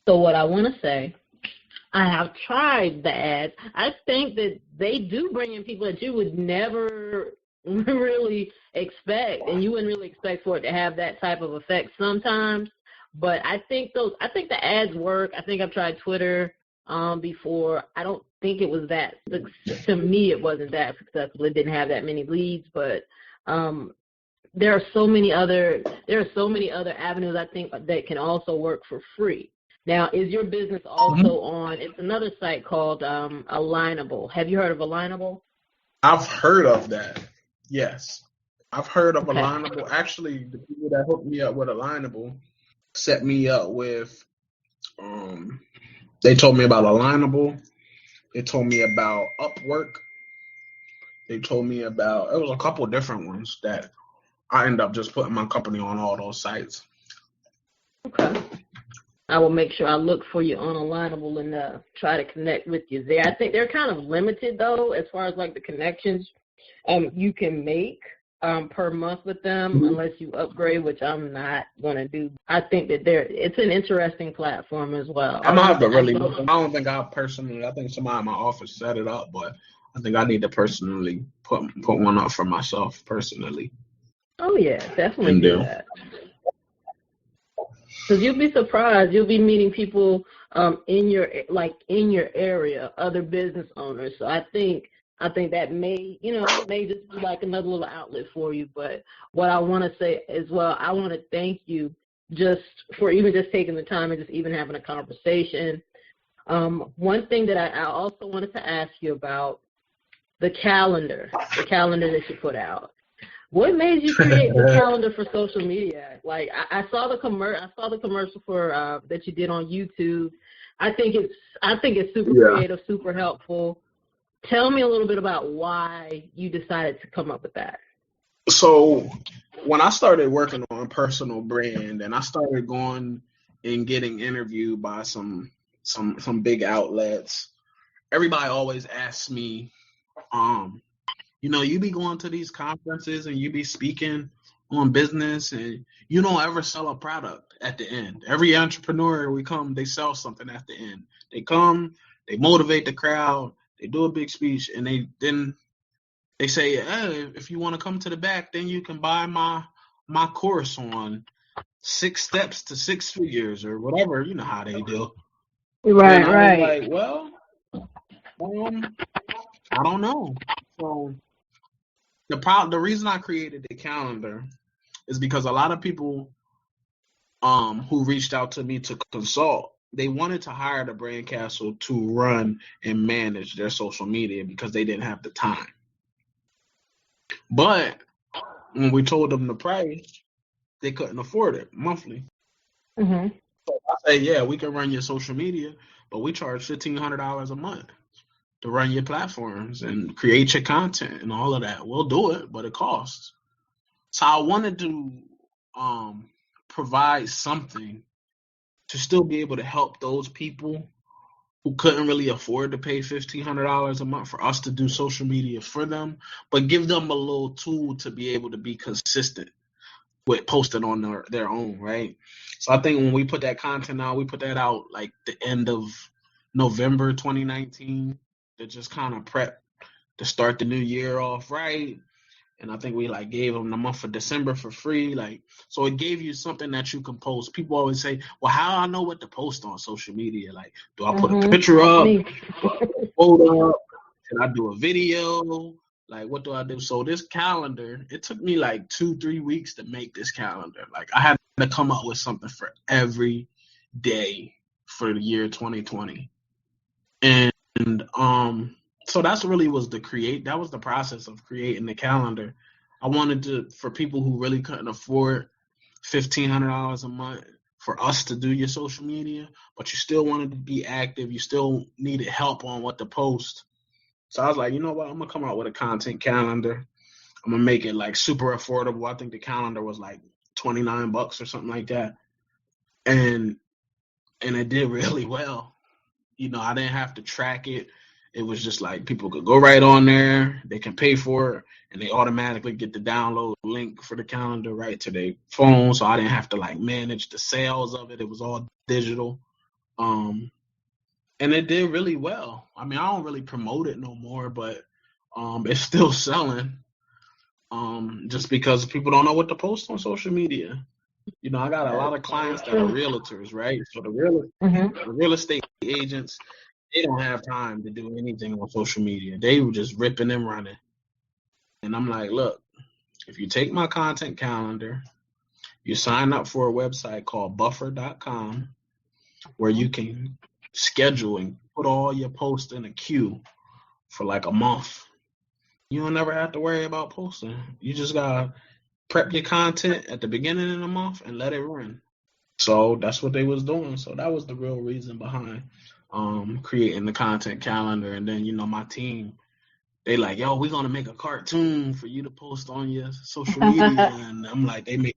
S2: So what I want to say, I have tried the ads. I think that they do bring in people that you would never really expect, and you wouldn't really expect for it to have that type of effect sometimes. But I think the ads work. I think I've tried Twitter before. I don't think it was that, to me, it wasn't that successful. It didn't have that many leads, but there are so many other avenues I think that can also work for free. Now, is your business also on? It's another site called Alignable. Have you heard of Alignable?
S3: I've heard of that. Yes, I've heard of Alignable. Actually, the people that hooked me up with Alignable set me up with. They told me about Alignable. They told me about Upwork. They told me about, it was a couple of different ones that I end up just putting my company on all those sites.
S2: Okay. I will make sure I look for you on Alignable and try to connect with you there. I think they're kind of limited, though, as far as like the connections you can make per month with them, unless you upgrade, which I'm not going to do. I think that it's an interesting platform as well.
S3: I'm going to have to really look. I don't think I think somebody in my office set it up, but I think I need to personally put one up for myself personally.
S2: Oh, yeah, definitely do that. Because you'll be surprised. You'll be meeting people in your area, other business owners. So I think that may just be like another little outlet for you. But what I want to say as well, I want to thank you just for even just taking the time and just even having a conversation. One thing that I also wanted to ask you about, the calendar that you put out. What made you create the calendar for social media? Like I saw the commercial for that you did on YouTube. I think it's super creative, super helpful. Tell me a little bit about why you decided to come up with that.
S3: So when I started working on personal brand and I started going and getting interviewed by some some big outlets. Everybody always asks me, you be going to these conferences and you be speaking on business and you don't ever sell a product at the end. Every entrepreneur we come, they sell something at the end. They come, they motivate the crowd, they do a big speech, and they say, hey, if you want to come to the back, then you can buy my course on 6 steps to 6 figures or whatever. You know how they do. And I was
S2: Right.
S3: like, well, I don't know. So the reason I created the calendar is because a lot of people who reached out to me to consult, they wanted to hire the brand castle to run and manage their social media because they didn't have the time. But when we told them the price, they couldn't afford it monthly.
S2: Mhm.
S3: So I say, yeah, we can run your social media, but we charge $1,500 a month to run your platforms and create your content and all of that. We'll do it, but it costs. So I wanted to provide something to still be able to help those people who couldn't really afford to pay $1,500 a month for us to do social media for them, but give them a little tool to be able to be consistent with posting on their own, right? So I think when we put that content out, we put that out like the end of November 2019 to just kind of prep to start the new year off right. And I think we like gave them the month of December for free. Like, so it gave you something that you can post. People always say, well, how do I know what to post on social media? Like, do I put a
S2: Mhm.
S3: picture up?
S2: Me.
S3: Do I put a photo up? Can I do a video? Like, what do I do? So this calendar, it took me like 2-3 weeks to make this calendar. Like, I had to come up with something for every day for the year 2020. And so that's really was that was the process of creating the calendar. I wanted to, for people who really couldn't afford $1,500 a month, for us to do your social media, but you still wanted to be active, you still needed help on what to post. So I was like, you know what, I'm gonna come out with a content calendar. I'm gonna make it like super affordable. I think the calendar was like $29 or something like that. And it did really well. I didn't have to track it. It was just like people could go right on there, they can pay for it, and they automatically get the download link for the calendar right to their phone. So I didn't have to like manage the sales of it. It was all digital. And it did really well. I mean, I don't really promote it no more, but it's still selling. Just because people don't know what to post on social media. I got a lot of clients that are
S2: True.
S3: realtors, right? So the
S2: Mhm.
S3: real estate agents, they don't have time to do anything on social media. They were just ripping and running. And I'm like, look, if you take my content calendar, you sign up for a website called buffer.com where you can schedule and put all your posts in a queue for like a month. You don't never have to worry about posting. You just gotta prep your content at the beginning of the month and let it run. So that's what they was doing. So that was the real reason behind creating the content calendar. And then, my team, they like, yo, we're gonna make a cartoon for you to post on your social media. And I'm like, they make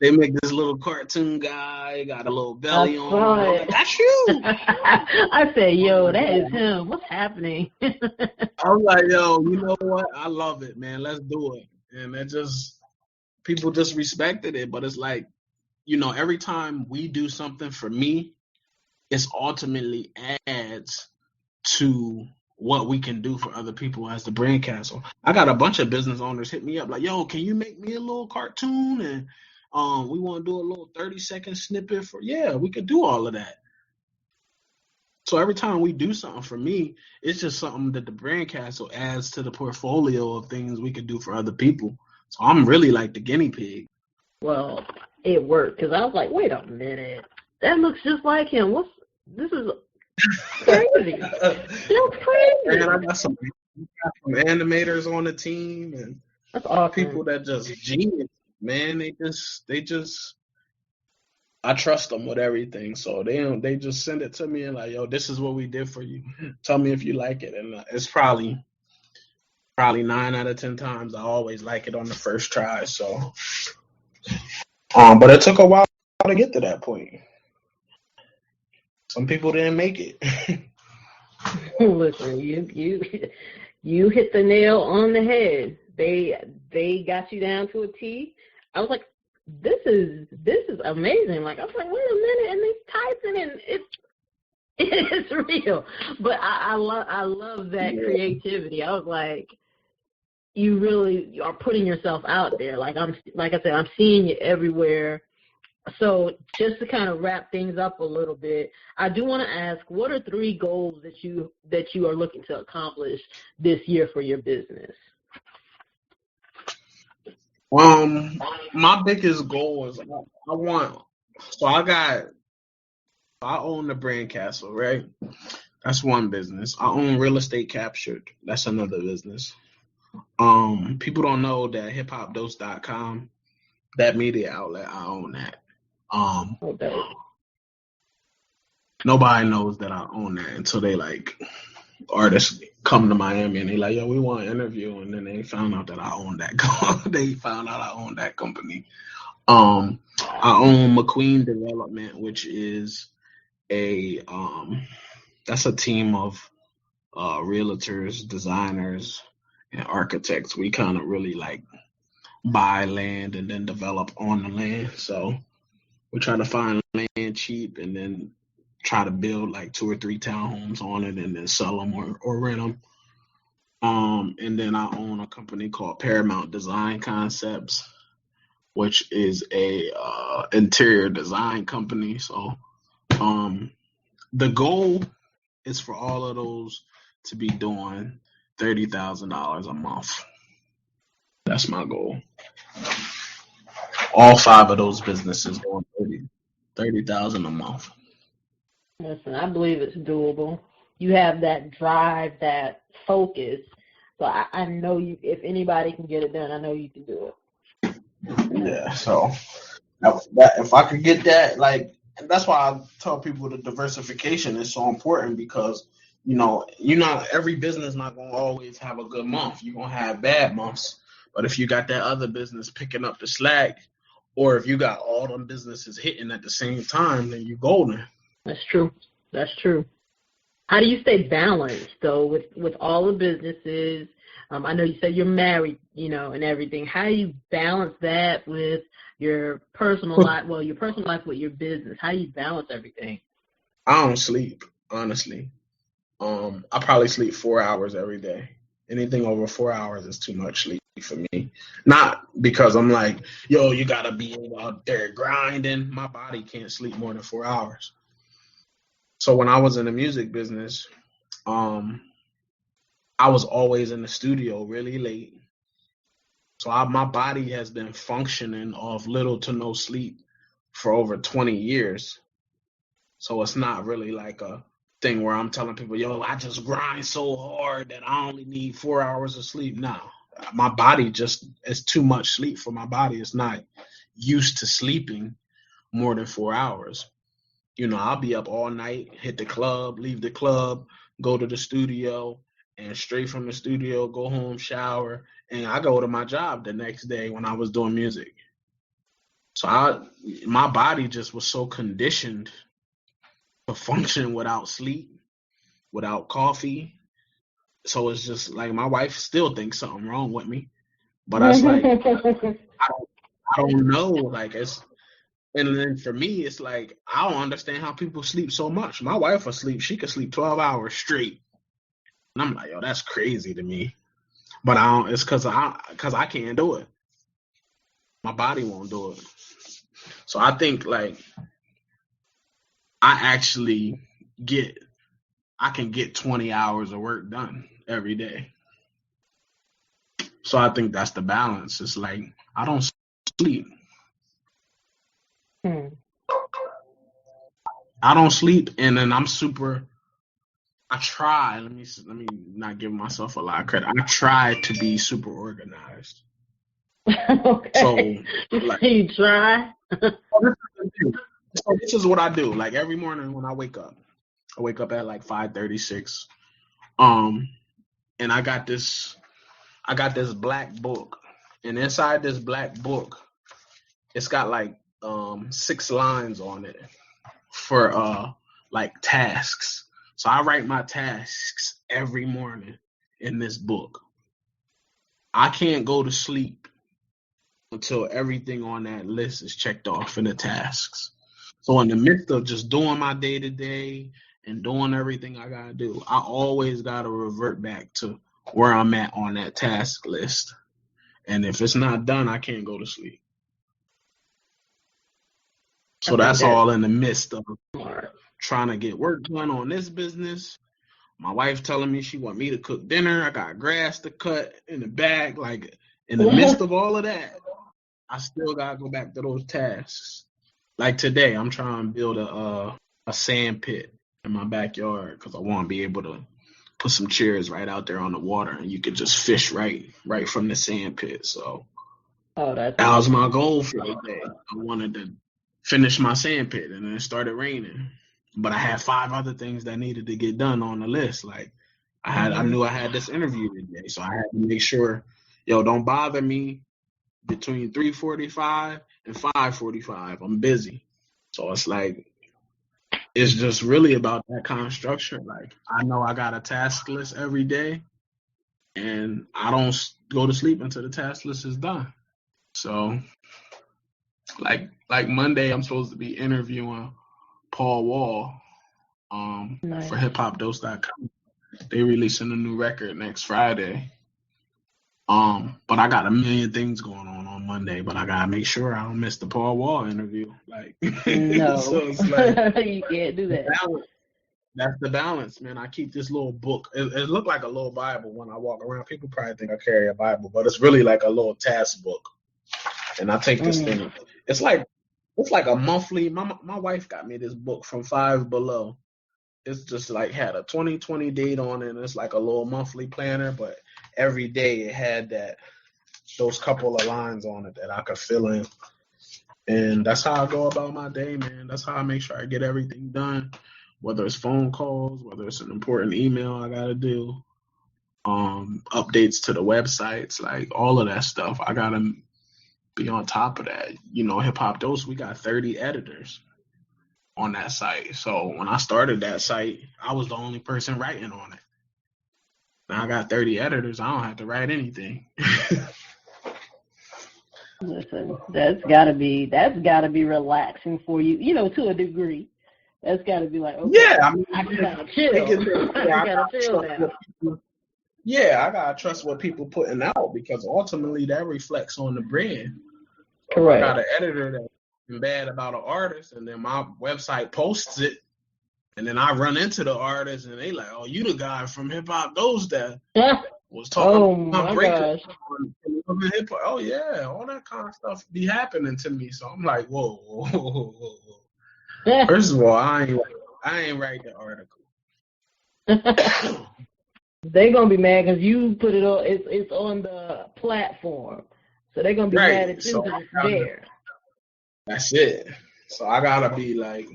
S3: this little cartoon guy, got a little
S2: I
S3: belly on him.
S2: saw
S3: They was
S2: it.
S3: like, that's you.
S2: I said,
S3: I was
S2: yo,
S3: like,
S2: that is
S3: yeah.
S2: him. What's happening?
S3: I was like, yo, you know what? I love it, man. Let's do it. And it just people just respected it. But it's like, every time we do something for me, it's ultimately adds to what we can do for other people as the brand castle. I got a bunch of business owners hit me up like, yo, can you make me a little cartoon? And we want to do a little 30-second snippet yeah, we could do all of that. So every time we do something for me, it's just something that the brand castle adds to the portfolio of things we could do for other people. So I'm really like the guinea pig.
S2: Well, it worked because I was like, wait a minute, that looks just like him. This is crazy. That's
S3: And
S2: crazy.
S3: I got some animators on the team and
S2: That's awesome.
S3: people that just genius, man. They just I trust them with everything. So they just send it to me and like, yo, this is what we did for you. Tell me if you like it. And it's probably 9 out of 10 times I always like it on the first try. So but it took a while to get to that point. Some people didn't make it.
S2: Listen, you hit the nail on the head. They got you down to a T. I was like, this is amazing. Like, I was like, wait a minute, and they typing and it's real. But I love that creativity. I was like, you really are putting yourself out there. Like I said, I'm seeing you everywhere. So just to kind of wrap things up a little bit, I do want to ask, what are 3 goals that you are looking to accomplish this year for your business?
S3: My biggest goal is I want. So I own the Brand Castle, right? That's one business. I own Real Estate Captured. That's another business. People don't know that hiphopdose.com, that media outlet, I own that.
S2: Okay.
S3: Nobody knows that I own that until they like artists come to Miami and they like, yo, we want an interview, and then they found out that I own that. They found out I own that company. I own McQueen Development, which is that's a team of realtors, designers, and architects. We kind of really like buy land and then develop on the land. So we try to find land cheap and then try to build like 2 or 3 townhomes on it and then sell them or rent them. And then I own a company called Paramount Design Concepts, which is a interior design company. So the goal is for all of those to be doing $30,000 a month. That's my goal. All 5 of those businesses doing $30,000 a month.
S2: Listen, I believe it's doable. You have that drive, that focus. So I know you. If anybody can get it done, I know you can do it.
S3: Yeah. So that if I could get that, like, and that's why I tell people the diversification is so important because every business not gonna always have a good month. You're gonna have bad months, but if you got that other business picking up the slack, or if you got all them businesses hitting at the same time, then you're golden.
S2: That's true. That's true. How do you stay balanced though with all the businesses? I know you said you're married, and everything. How do you balance that with your personal life? Well, your personal life with your business. How do you balance everything?
S3: I don't sleep, honestly. I probably sleep 4 hours every day. Anything over 4 hours is too much sleep for me. Not because I'm like, yo, you gotta be out there grinding. My body can't sleep more than 4 hours. So when I was in the music business, I was always in the studio really late. So my body has been functioning off little to no sleep for over 20 years. So it's not really like a thing where I'm telling people, yo, I just grind so hard that I only need 4 hours of sleep. No, my body just is too much sleep for my body. It's not used to sleeping more than 4 hours. I'll be up all night, hit the club, leave the club, go to the studio, and straight from the studio, go home, shower, and I go to my job the next day when I was doing music. So my body just was so conditioned to function without sleep, without coffee. So it's just like my wife still thinks something wrong with me, but that's like I don't know. Like and then for me, it's like I don't understand how people sleep so much. My wife will sleep; she could sleep 12 hours straight, and I'm like, yo, that's crazy to me. But I don't. It's because I can't do it. My body won't do it. So I think like I actually I can get 20 hours of work done every day. So I think that's the balance. It's like I don't sleep. I don't sleep, and then I'm super. I try. Let me not give myself a lot of credit. I try to be super organized.
S2: Okay.
S3: So like,
S2: you try.
S3: So this is what I do. Like every morning when I wake up at like 5:36. And I got this black book, and inside this black book, it's got like 6 lines on it for like tasks. So I write my tasks every morning in this book. I can't go to sleep until everything on that list is checked off in the tasks. So in the midst of just doing my day to day and doing everything I gotta do, I always gotta revert back to where I'm at on that task list. And if it's not done, I can't go to sleep.
S2: I
S3: So
S2: think
S3: that's
S2: that's
S3: all in the midst of
S2: smart.
S3: trying to get work done on this business. My wife telling me she want me to cook dinner. I got grass to cut in the back. Like in the midst of all of that, I still gotta go back to those tasks. Like today, I'm trying to build a sand pit in my backyard because I want to be able to put some chairs right out there on the water, and you could just fish right from the sand pit. So
S2: That's
S3: that was my goal for the day. I wanted to finish my sand pit, and then it started raining. But I had 5 other things that needed to get done on the list. Like I knew I had this interview today, so I had to make sure, don't bother me between 3:45 and 5:45. I'm busy. So it's like, it's just really about that kind of structure. Like I know I got a task list every day, and I don't go to sleep until the task list is done. So like Monday, I'm supposed to be interviewing Paul Wall
S2: nice.
S3: for hiphopdose.com. They releasing a new record next Friday. But I got a million things going on Monday, but I gotta make sure I don't miss the Paul Wall interview. Like,
S2: no,
S3: so it's like
S2: you can't do that.
S3: That's the balance, man. I keep this little book. It looked like a little Bible when I walk around. People probably think I carry a Bible, but it's really like a little task book. And I take this thing. It's like a monthly. My wife got me this book from Five Below. It's just like had a 2020 date on it, and it's like a little monthly planner, but every day it had those couple of lines on it that I could fill in. And that's how I go about my day, man. That's how I make sure I get everything done, whether it's phone calls, whether it's an important email I gotta do, updates to the websites, like all of that stuff. I gotta be on top of that. Hip Hop Dose, we got 30 editors on that site. So when I started that site, I was the only person writing on it. Now I got 30 editors. I don't have to write anything.
S2: Listen, that's gotta be relaxing for you, to a degree. That's gotta be like, okay,
S3: yeah,
S2: I can kind of chill. I gotta chill now.
S3: Yeah, I gotta trust what people putting out because ultimately that reflects on the brand. So
S2: correct.
S3: I got an editor that's bad about an artist, and then my website posts it, and then I run into the artist, and they like, "Oh, you the guy from Hip Hop Those that was talking about breakup from hip hop." Oh yeah, all that kind of stuff be happening to me. So I'm like, whoa. First of all, I ain't write the article.
S2: They're gonna be mad because you put it on. It's on the platform, so they're gonna be mad at you because it's there.
S3: That's it. So I gotta be like,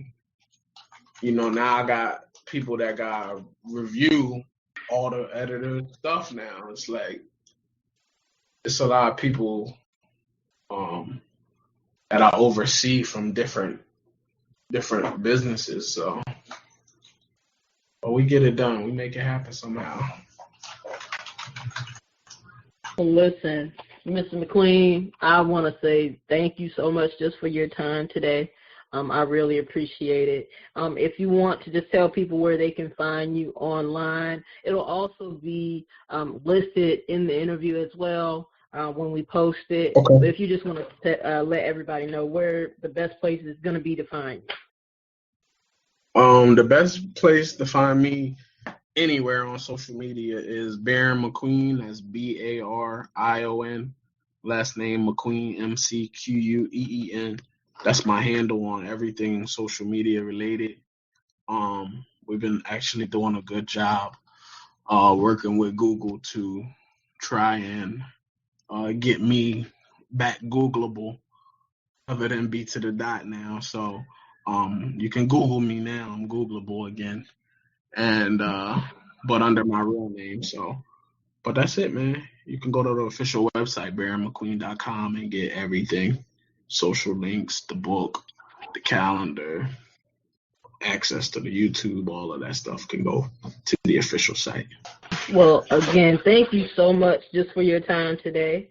S3: now I got people that gotta review all the editor stuff now. It's like it's a lot of people that I oversee from different businesses. So but we get it done. We make it happen somehow.
S2: Listen, Mr. McQueen, I want to say thank you so much just for your time today. I really appreciate it. If you want to just tell people where they can find you online, it'll also be listed in the interview as well when we post it.
S3: Okay.
S2: But if you just want to let everybody know where the best place is going to be to find
S3: you. The best place to find me anywhere on social media is Barion McQueen. That's Barion. Last name McQueen, McQueen. That's my handle on everything social media related. We've been actually doing a good job working with Google to try and get me back Googleable other than B to the dot now. So you can Google me now. I'm Googleable again. And but under my real name. So but that's it, man. You can go to the official website, BarionMcQueen.com, and get everything. Social links, the book, the calendar, access to the YouTube, all of that stuff can go to the official site.
S2: Well, again, thank you so much just for your time today.